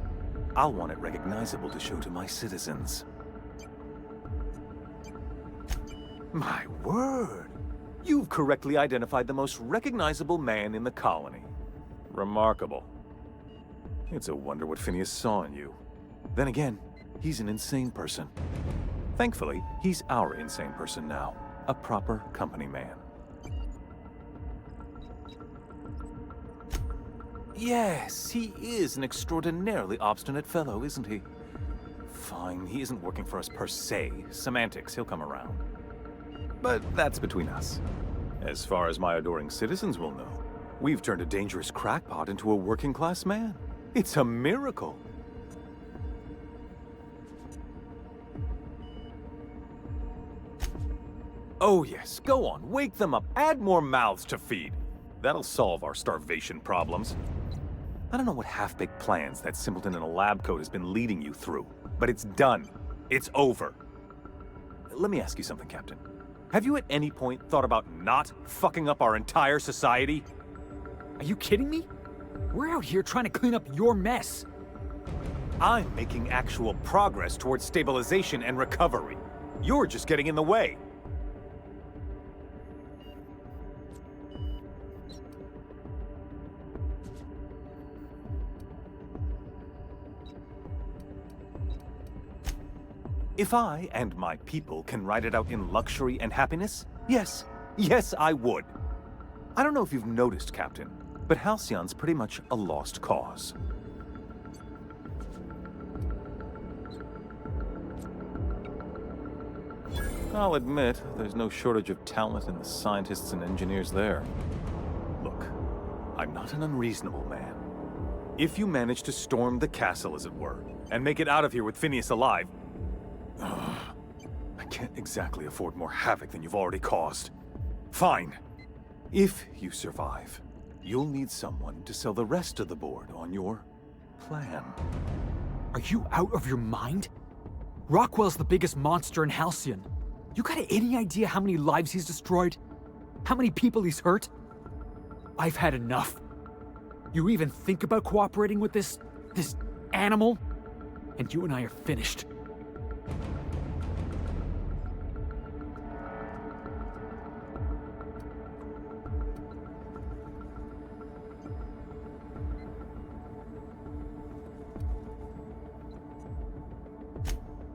I'll want it recognizable to show to my citizens. My word! You've correctly identified the most recognizable man in the colony. Remarkable. It's a wonder what Phineas saw in you. Then again, he's an insane person. Thankfully, he's our insane person now. A proper company man. Yes, he is an extraordinarily obstinate fellow, isn't he? Fine, he isn't working for us per se. Semantics, he'll come around. But that's between us. As far as my adoring citizens will know, we've turned a dangerous crackpot into a working-class man. It's a miracle. Oh yes, go on, wake them up, add more mouths to feed. That'll solve our starvation problems. I don't know what half-baked plans that simpleton in a lab coat has been leading you through, but it's done. It's over. Let me ask you something, Captain. Have you at any point thought about not fucking up our entire society? Are you kidding me? We're out here trying to clean up your mess. I'm making actual progress towards stabilization and recovery. You're just getting in the way. If I and my people can ride it out in luxury and happiness, yes, I would. I don't know if you've noticed, Captain, but Halcyon's pretty much a lost cause. I'll admit, there's no shortage of talent in the scientists and engineers there. Look, I'm not an unreasonable man. If you manage to storm the castle, as it were, and make it out of here with Phineas alive, I can't exactly afford more havoc than you've already caused. Fine. If you survive, you'll need someone to sell the rest of the board on your plan. Are you out of your mind? Rockwell's the biggest monster in Halcyon. You got any idea how many lives he's destroyed? How many people he's hurt? I've had enough. You even think about cooperating with this animal? And you and I are finished.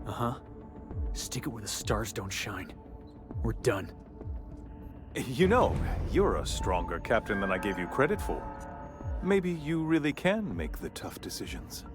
Uh-huh. Stick it where the stars don't shine. We're done. You know, you're a stronger captain than I gave you credit for. Maybe you really can make the tough decisions.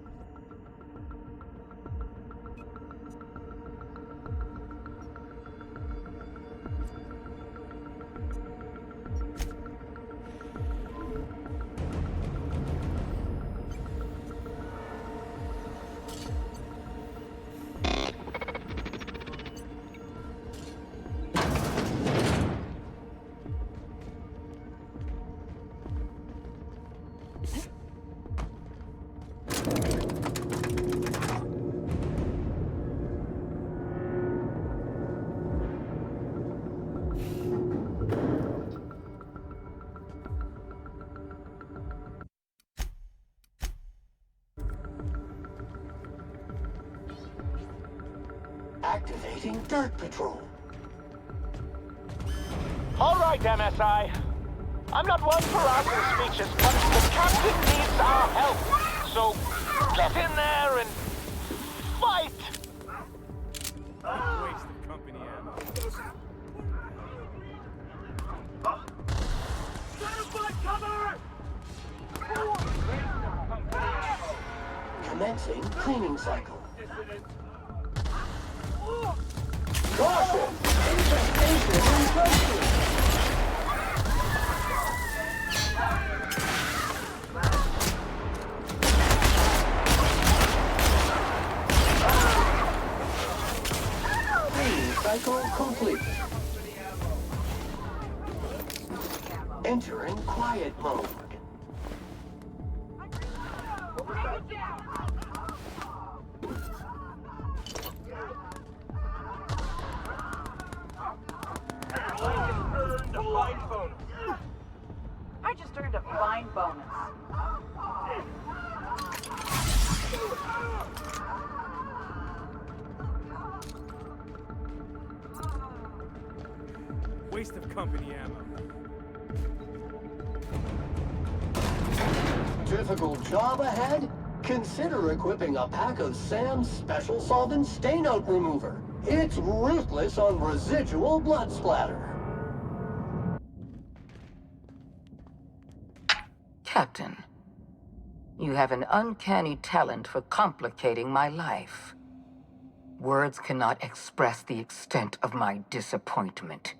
Initiating dirt patrol. All right, MSI. I'm not one for arguing speeches, but the captain needs our help. So get in there and fight! Waste of company ammo. Commencing cleaning cycle. Caution! Infestation in progress! Cleaning cycle complete. Entering quiet mode. I just earned a fine bonus. Waste of company ammo. Difficult job ahead? Consider equipping a pack of Sam's Special Solvent Stainout Remover. It's ruthless on residual blood splatter. Captain, you have an uncanny talent for complicating my life. Words cannot express the extent of my disappointment.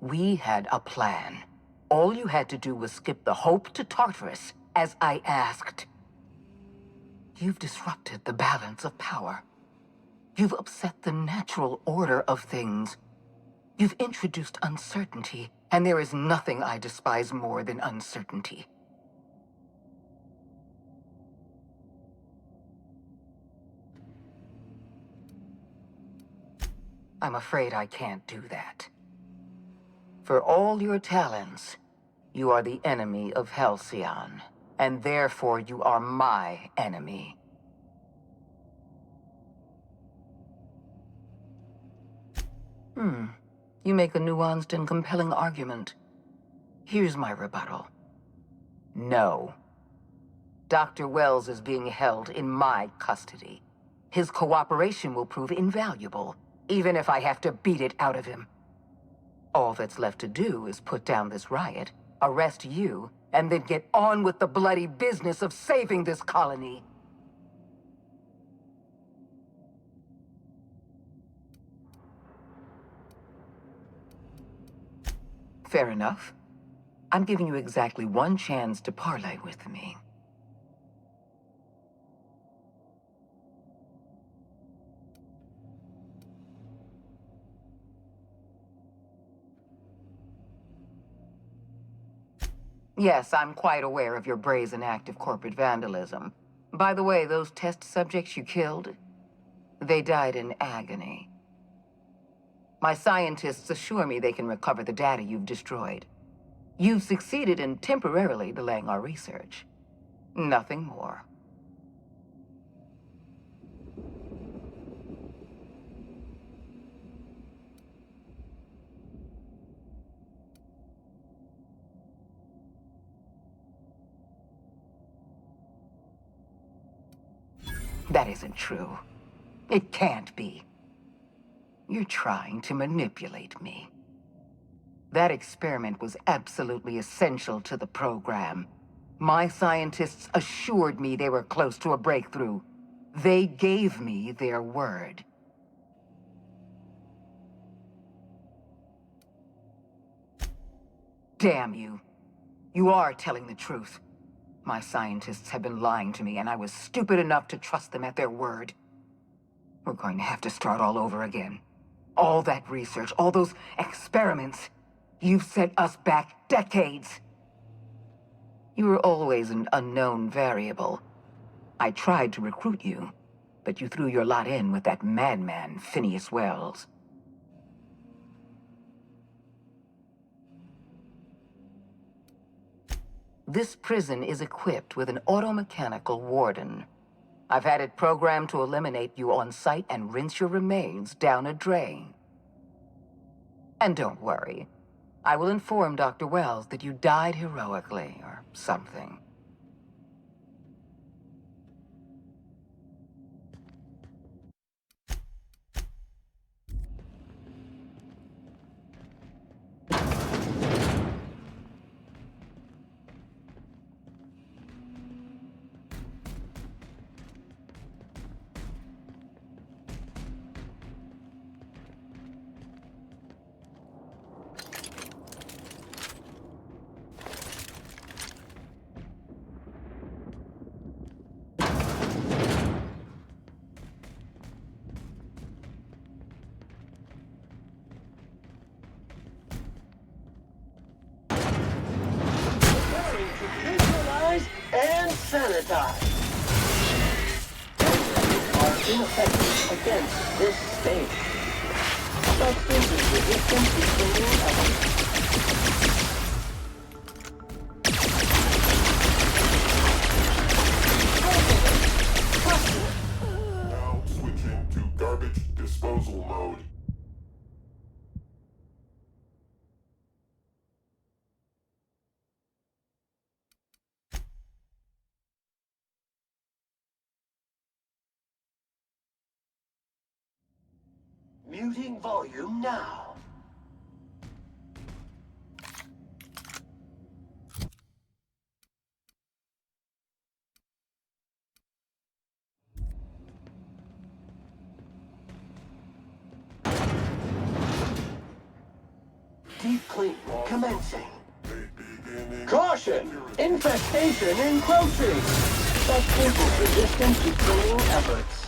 We had a plan. All you had to do was skip the Hope to Tartarus, as I asked. You've disrupted the balance of power. You've upset the natural order of things. You've introduced uncertainty, and there is nothing I despise more than uncertainty. I'm afraid I can't do that. For all your talents, you are the enemy of Halcyon, and therefore you are my enemy. You make a nuanced and compelling argument. Here's my rebuttal. No. Dr. Wells is being held in my custody. His cooperation will prove invaluable, even if I have to beat it out of him. All that's left to do is put down this riot, arrest you, and then get on with the bloody business of saving this colony. Fair enough. I'm giving you exactly one chance to parley with me. Yes, I'm quite aware of your brazen act of corporate vandalism. By the way, those test subjects you killed, they died in agony. My scientists assure me they can recover the data you've destroyed. You've succeeded in temporarily delaying our research. Nothing more. That isn't true. It can't be. You're trying to manipulate me. That experiment was absolutely essential to the program. My scientists assured me they were close to a breakthrough. They gave me their word. Damn you. You are telling the truth. My scientists have been lying to me, and I was stupid enough to trust them at their word. We're going to have to start all over again. All that research, all those experiments, you've set us back decades. You were always an unknown variable. I tried to recruit you, but you threw your lot in with that madman, Phineas Wells. This prison is equipped with an automechanical warden. I've had it programmed to eliminate you on sight and rinse your remains down a drain. And don't worry. I will inform Dr. Wells that you died heroically, or something. Visualize and sanitize. Are ineffective against this stain. Substance is resistant to cleaning elements. Now switching to garbage disposal mode. Muting volume now. Deep clean commencing. Caution! Infestation encroaching! Substance is resistant to cleaning efforts.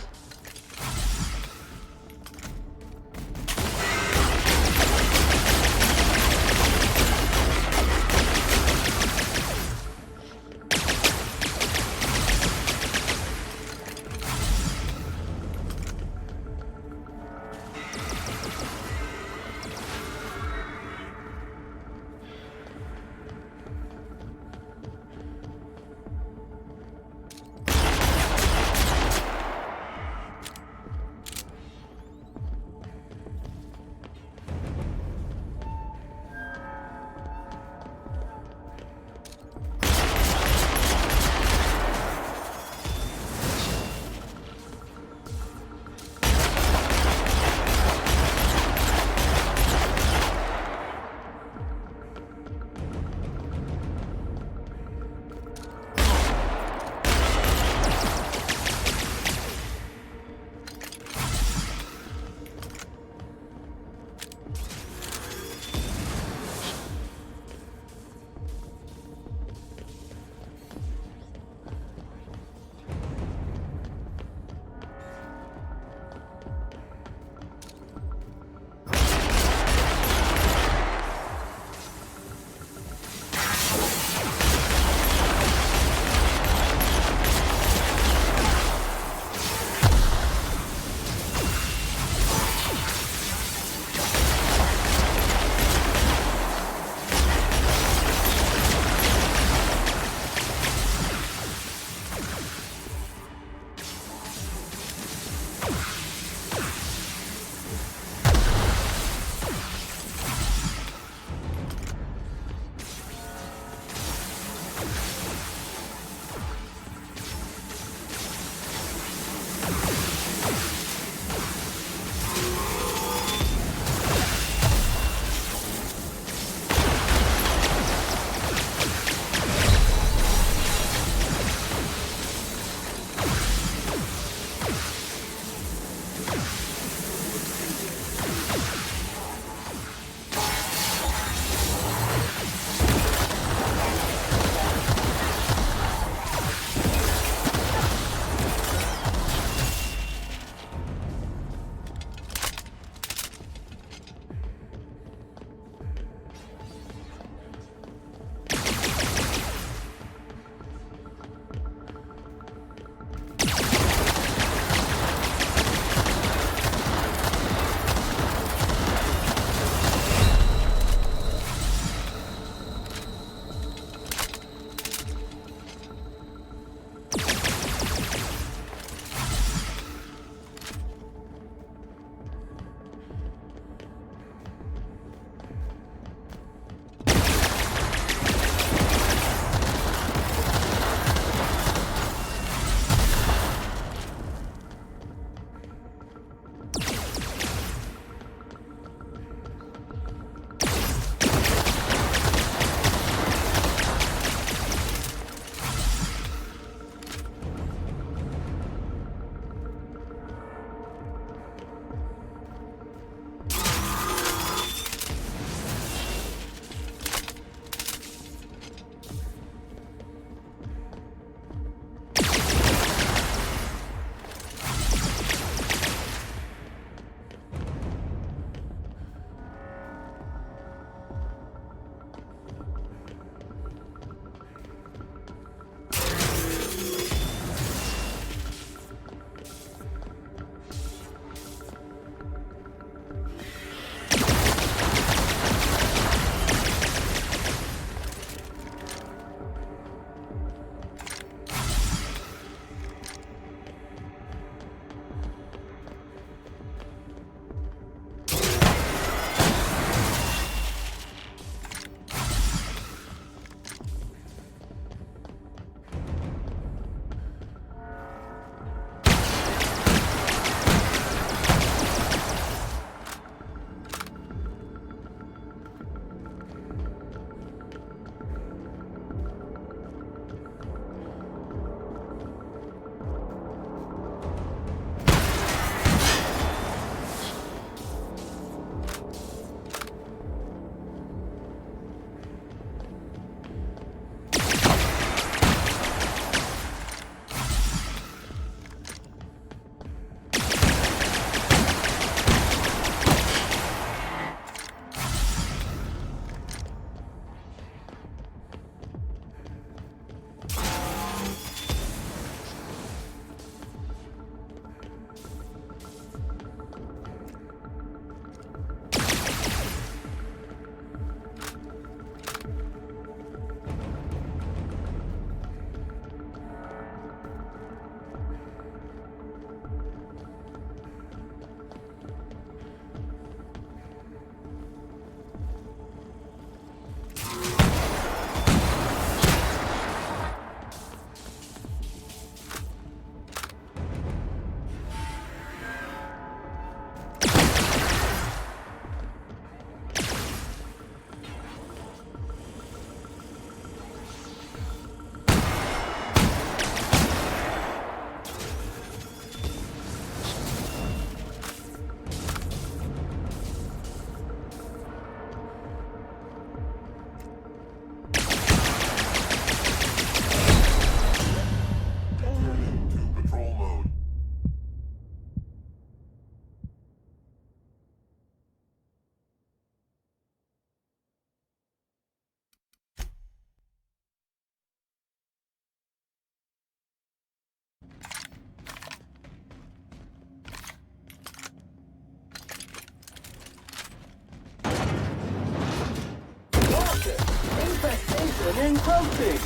Encroaching!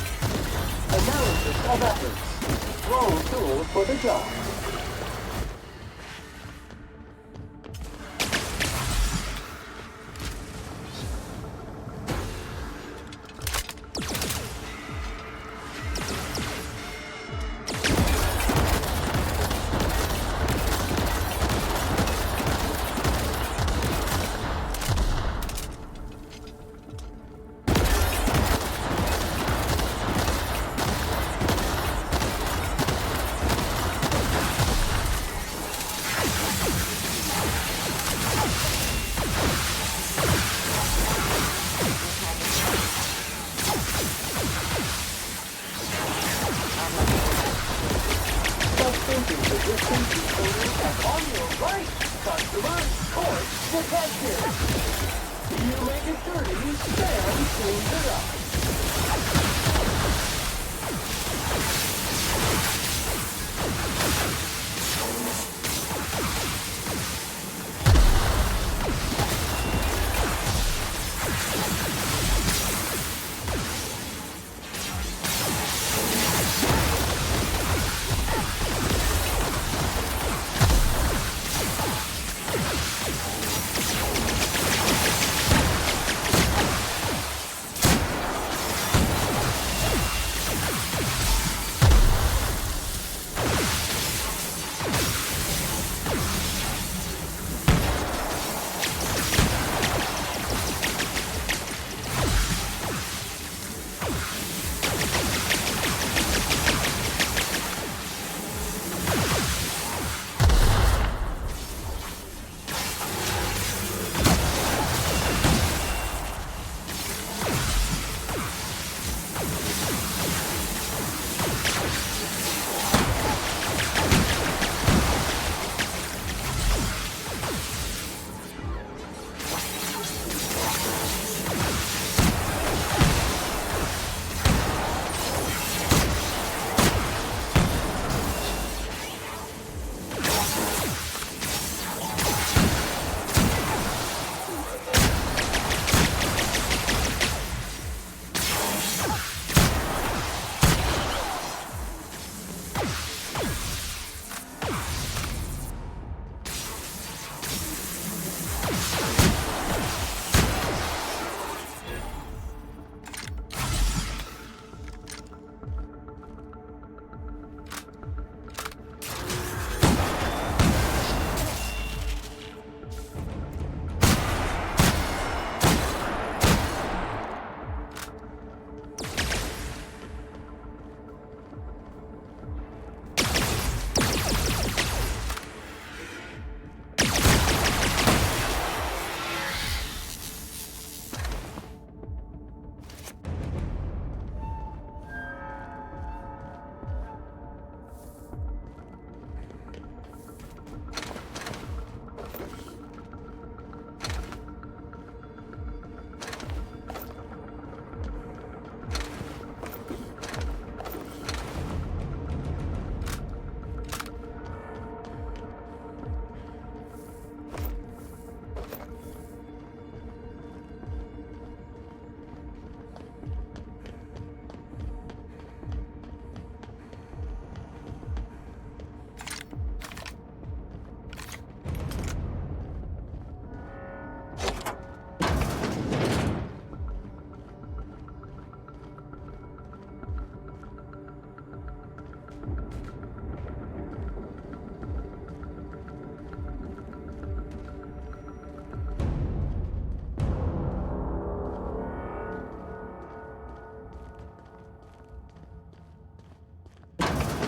Analysis of efforts. Wrong tool for the job.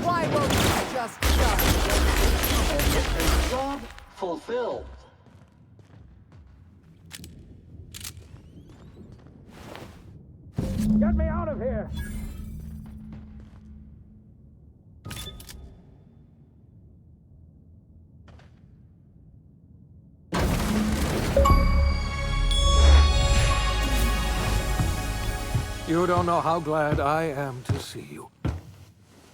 Why won't you just shut? And job fulfilled. Get me out of here! You don't know how glad I am to see you.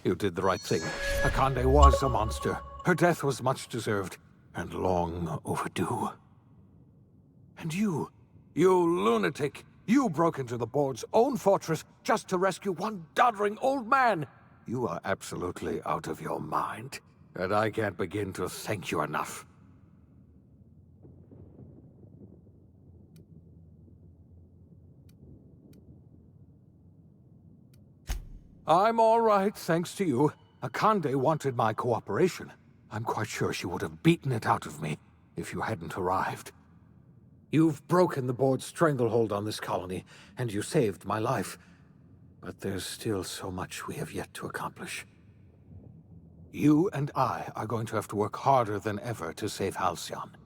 You did the right thing. Akande was a monster. Her death was much deserved, and long overdue. And you lunatic, You broke into the board's own fortress just to rescue one doddering old man. You are absolutely out of your mind, and I can't begin to thank you enough. I'm all right, thanks to you. Akande wanted my cooperation. I'm quite sure she would have beaten it out of me if you hadn't arrived. You've broken the board's stranglehold on this colony, and you saved my life. But there's still so much we have yet to accomplish. You and I are going to have to work harder than ever to save Halcyon.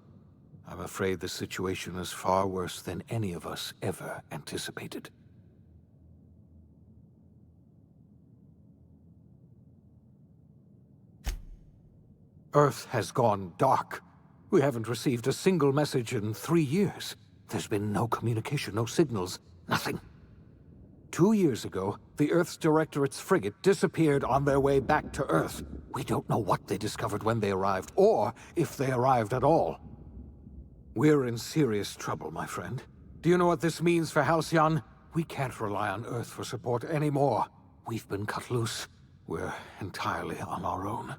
I'm afraid the situation is far worse than any of us ever anticipated. Earth has gone dark. We haven't received a single message in 3 years. There's been no communication, no signals, nothing. 2 years ago, the Earth's Directorate's frigate disappeared on their way back to Earth. We don't know what they discovered when they arrived, or if they arrived at all. We're in serious trouble, my friend. Do you know what this means for Halcyon? We can't rely on Earth for support anymore. We've been cut loose. We're entirely on our own.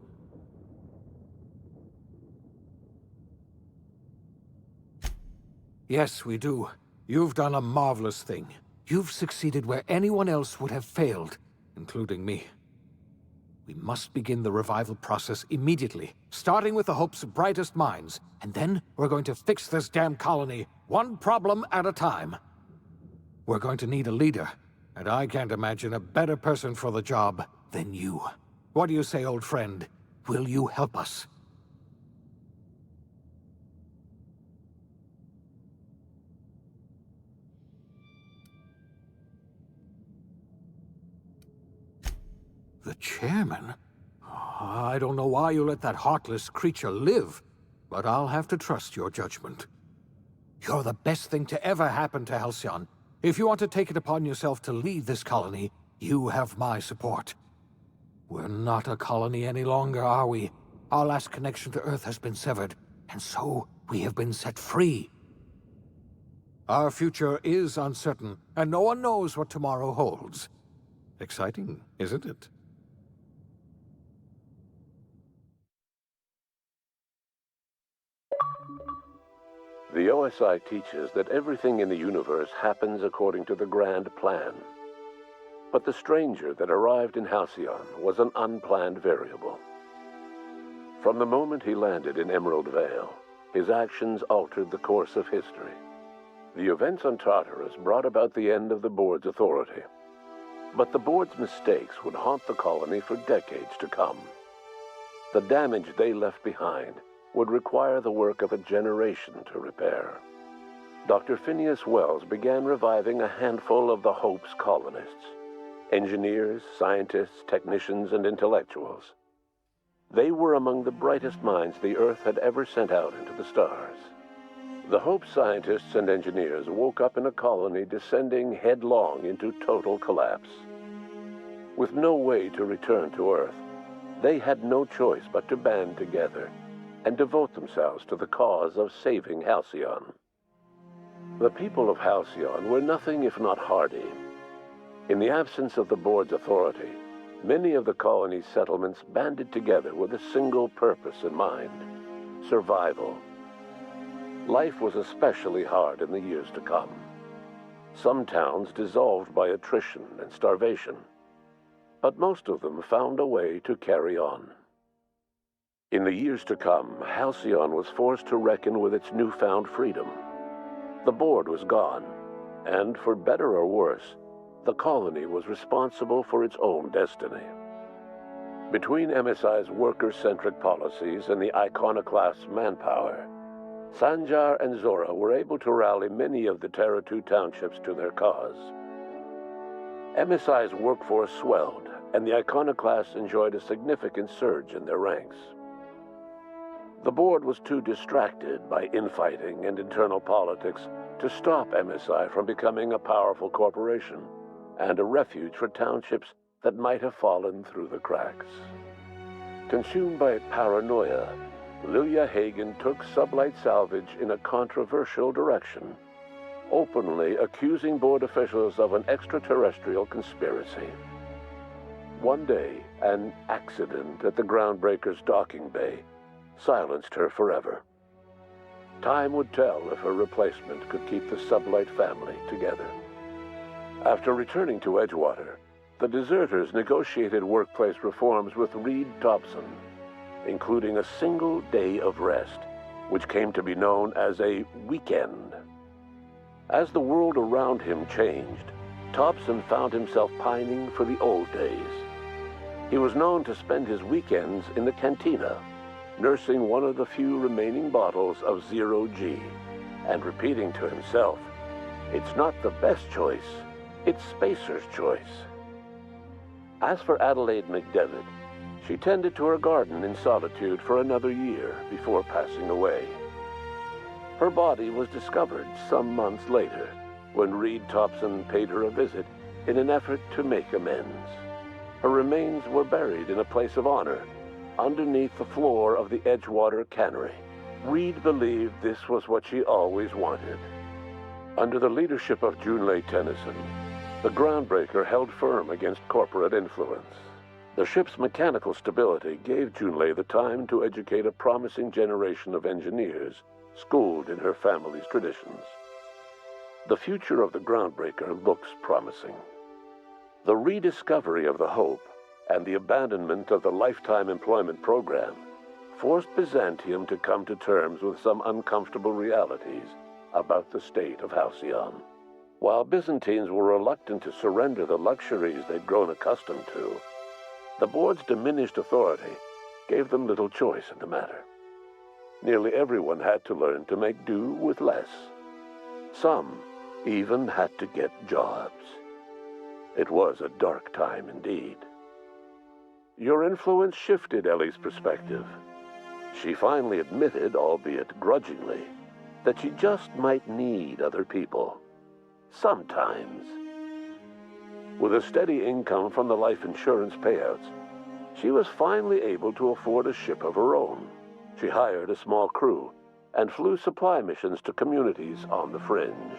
Yes, we do. You've done a marvelous thing. You've succeeded where anyone else would have failed, including me. We must begin the revival process immediately, starting with the Hope's brightest minds, and then we're going to fix this damn colony, one problem at a time. We're going to need a leader, and I can't imagine a better person for the job than you. What do you say, old friend? Will you help us? The chairman? I don't know why you let that heartless creature live, but I'll have to trust your judgment. You're the best thing to ever happen to Halcyon. If you want to take it upon yourself to lead this colony, you have my support. We're not a colony any longer, are we? Our last connection to Earth has been severed, and so we have been set free. Our future is uncertain, and no one knows what tomorrow holds. Exciting, isn't it? The OSI teaches that everything in the universe happens according to the grand plan. But the stranger that arrived in Halcyon was an unplanned variable. From the moment he landed in Emerald Vale, his actions altered the course of history. The events on Tartarus brought about the end of the board's authority. But the board's mistakes would haunt the colony for decades to come. The damage they left behind would require the work of a generation to repair. Dr. Phineas Wells began reviving a handful of the Hope's colonists. Engineers, scientists, technicians, and intellectuals. They were among the brightest minds the Earth had ever sent out into the stars. The Hope scientists and engineers woke up in a colony descending headlong into total collapse. With no way to return to Earth, they had no choice but to band together and devote themselves to the cause of saving Halcyon. The people of Halcyon were nothing if not hardy. In the absence of the board's authority, many of the colony's settlements banded together with a single purpose in mind: survival. Life was especially hard in the years to come. Some towns dissolved by attrition and starvation, but most of them found a way to carry on. In the years to come, Halcyon was forced to reckon with its newfound freedom. The board was gone, and for better or worse, the colony was responsible for its own destiny. Between MSI's worker-centric policies and the iconoclast's manpower, Sanjar and Zora were able to rally many of the Terra 2 townships to their cause. MSI's workforce swelled, and the iconoclasts enjoyed a significant surge in their ranks. The board was too distracted by infighting and internal politics to stop MSI from becoming a powerful corporation and a refuge for townships that might have fallen through the cracks. Consumed by paranoia, Luya Hagen took sublight salvage in a controversial direction. openly accusing board officials of an extraterrestrial conspiracy. One day, an accident at the Groundbreaker's docking bay silenced her forever. Time would tell if her replacement could keep the Sublight family together. After returning to Edgewater, the deserters negotiated workplace reforms with Reed Thompson, including a single day of rest, which came to be known as a weekend. As the world around him changed, Thompson found himself pining for the old days. He was known to spend his weekends in the cantina, nursing one of the few remaining bottles of Zero-G, and repeating to himself, "It's not the best choice, it's Spacer's choice." As for Adelaide McDevitt, she tended to her garden in solitude for another year before passing away. Her body was discovered some months later when Reed Thompson paid her a visit in an effort to make amends. Her remains were buried in a place of honor underneath the floor of the Edgewater cannery. Reed believed this was what she always wanted. Under the leadership of Junlei Tennyson, the Groundbreaker held firm against corporate influence. The ship's mechanical stability gave Junlei the time to educate a promising generation of engineers schooled in her family's traditions. The future of the Groundbreaker looks promising. The rediscovery of the Hope and the abandonment of the lifetime employment program forced Byzantium to come to terms with some uncomfortable realities about the state of Halcyon. While Byzantines were reluctant to surrender the luxuries they'd grown accustomed to, the board's diminished authority gave them little choice in the matter. Nearly everyone had to learn to make do with less. Some even had to get jobs. It was a dark time indeed. Your influence shifted Ellie's perspective. She finally admitted, albeit grudgingly, that she just might need other people. Sometimes. With a steady income from the life insurance payouts, she was finally able to afford a ship of her own. She hired a small crew and flew supply missions to communities on the fringe.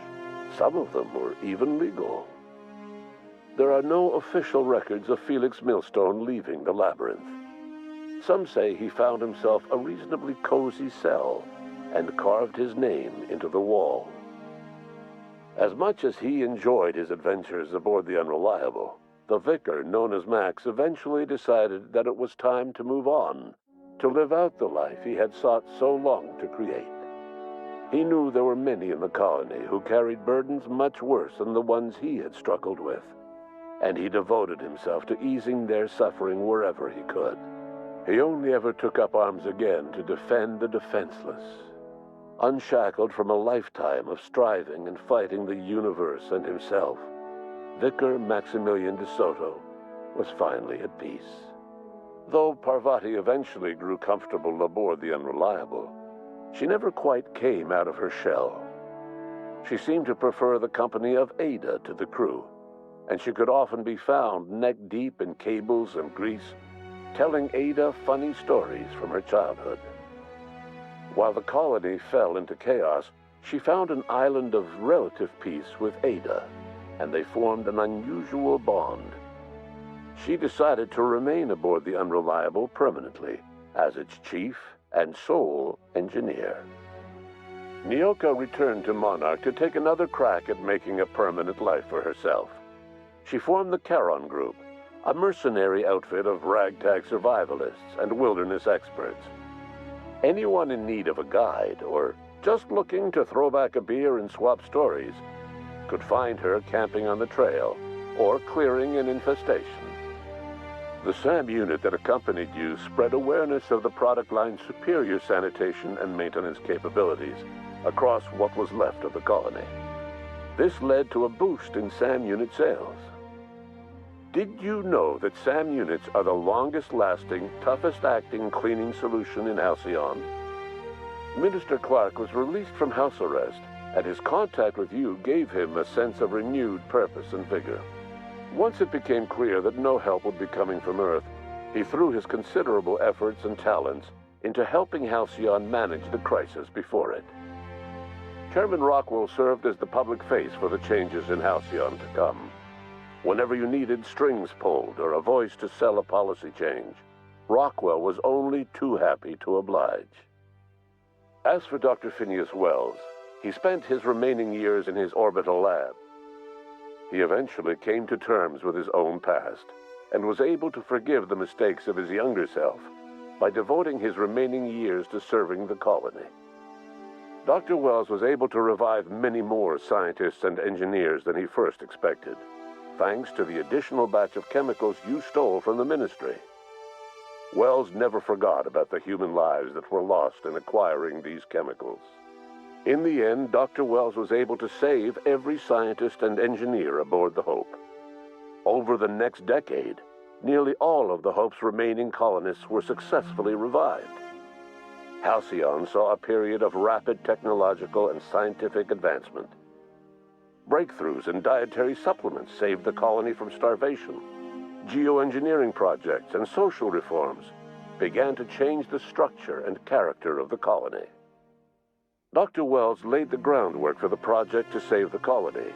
Some of them were even legal. There are no official records of Felix Millstone leaving the labyrinth. Some say he found himself a reasonably cozy cell and carved his name into the wall. As much as he enjoyed his adventures aboard the Unreliable, the vicar, known as Max, eventually decided that it was time to move on, to live out the life he had sought so long to create. He knew there were many in the colony who carried burdens much worse than the ones he had struggled with, and he devoted himself to easing their suffering wherever he could. He only ever took up arms again to defend the defenseless. Unshackled from a lifetime of striving and fighting the universe and himself, Vicar Maximilian de Soto was finally at peace. Though Parvati eventually grew comfortable aboard the Unreliable, she never quite came out of her shell. She seemed to prefer the company of Ada to the crew, and she could often be found neck-deep in cables and grease, telling Ada funny stories from her childhood. While the colony fell into chaos, she found an island of relative peace with Ada, and they formed an unusual bond. She decided to remain aboard the Unreliable permanently as its chief and sole engineer. Nyoka returned to Monarch to take another crack at making a permanent life for herself. She formed the Charon Group, a mercenary outfit of ragtag survivalists and wilderness experts. Anyone in need of a guide or just looking to throw back a beer and swap stories could find her camping on the trail or clearing an infestation. The SAM unit that accompanied you spread awareness of the product line's superior sanitation and maintenance capabilities across what was left of the colony. This led to a boost in SAM unit sales. Did you know that SAM units are the longest-lasting, toughest-acting cleaning solution in Halcyon? Minister Clark was released from house arrest, and his contact with you gave him a sense of renewed purpose and vigor. Once it became clear that no help would be coming from Earth, he threw his considerable efforts and talents into helping Halcyon manage the crisis before it. Chairman Rockwell served as the public face for the changes in Halcyon to come. Whenever you needed strings pulled or a voice to sell a policy change, Rockwell was only too happy to oblige. As for Dr. Phineas Wells, he spent his remaining years in his orbital lab. He eventually came to terms with his own past and was able to forgive the mistakes of his younger self by devoting his remaining years to serving the colony. Dr. Wells was able to revive many more scientists and engineers than he first expected, thanks to the additional batch of chemicals you stole from the Ministry. Wells never forgot about the human lives that were lost in acquiring these chemicals. In the end, Dr. Wells was able to save every scientist and engineer aboard the Hope. Over the next decade, nearly all of the Hope's remaining colonists were successfully revived. Halcyon saw a period of rapid technological and scientific advancement. Breakthroughs in dietary supplements saved the colony from starvation. Geoengineering projects and social reforms began to change the structure and character of the colony. Dr. Wells laid the groundwork for the project to save the colony,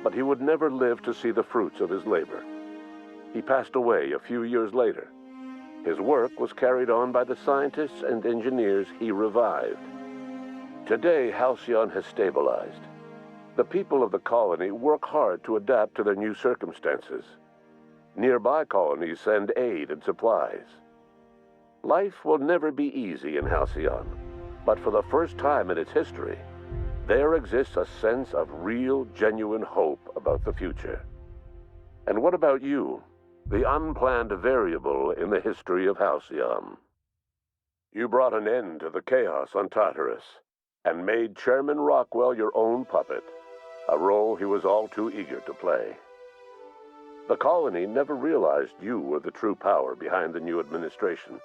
but he would never live to see the fruits of his labor. He passed away a few years later. His work was carried on by the scientists and engineers he revived. Today, Halcyon has stabilized. The people of the colony work hard to adapt to their new circumstances. Nearby colonies send aid and supplies. Life will never be easy in Halcyon, but for the first time in its history, there exists a sense of real, genuine hope about the future. And what about you? The unplanned variable in the history of Halcyon. You brought an end to the chaos on Tartarus, and made Chairman Rockwell your own puppet, a role he was all too eager to play. The colony never realized you were the true power behind the new administration.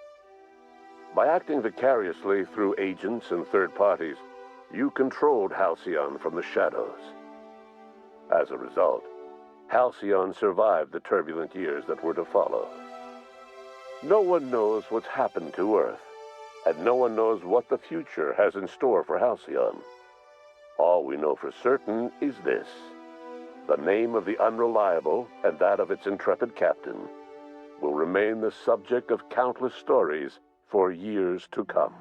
By acting vicariously through agents and third parties, you controlled Halcyon from the shadows. As a result, Halcyon survived the turbulent years that were to follow. No one knows what's happened to Earth, and no one knows what the future has in store for Halcyon. All we know for certain is this: the name of the Unreliable and that of its intrepid captain will remain the subject of countless stories for years to come.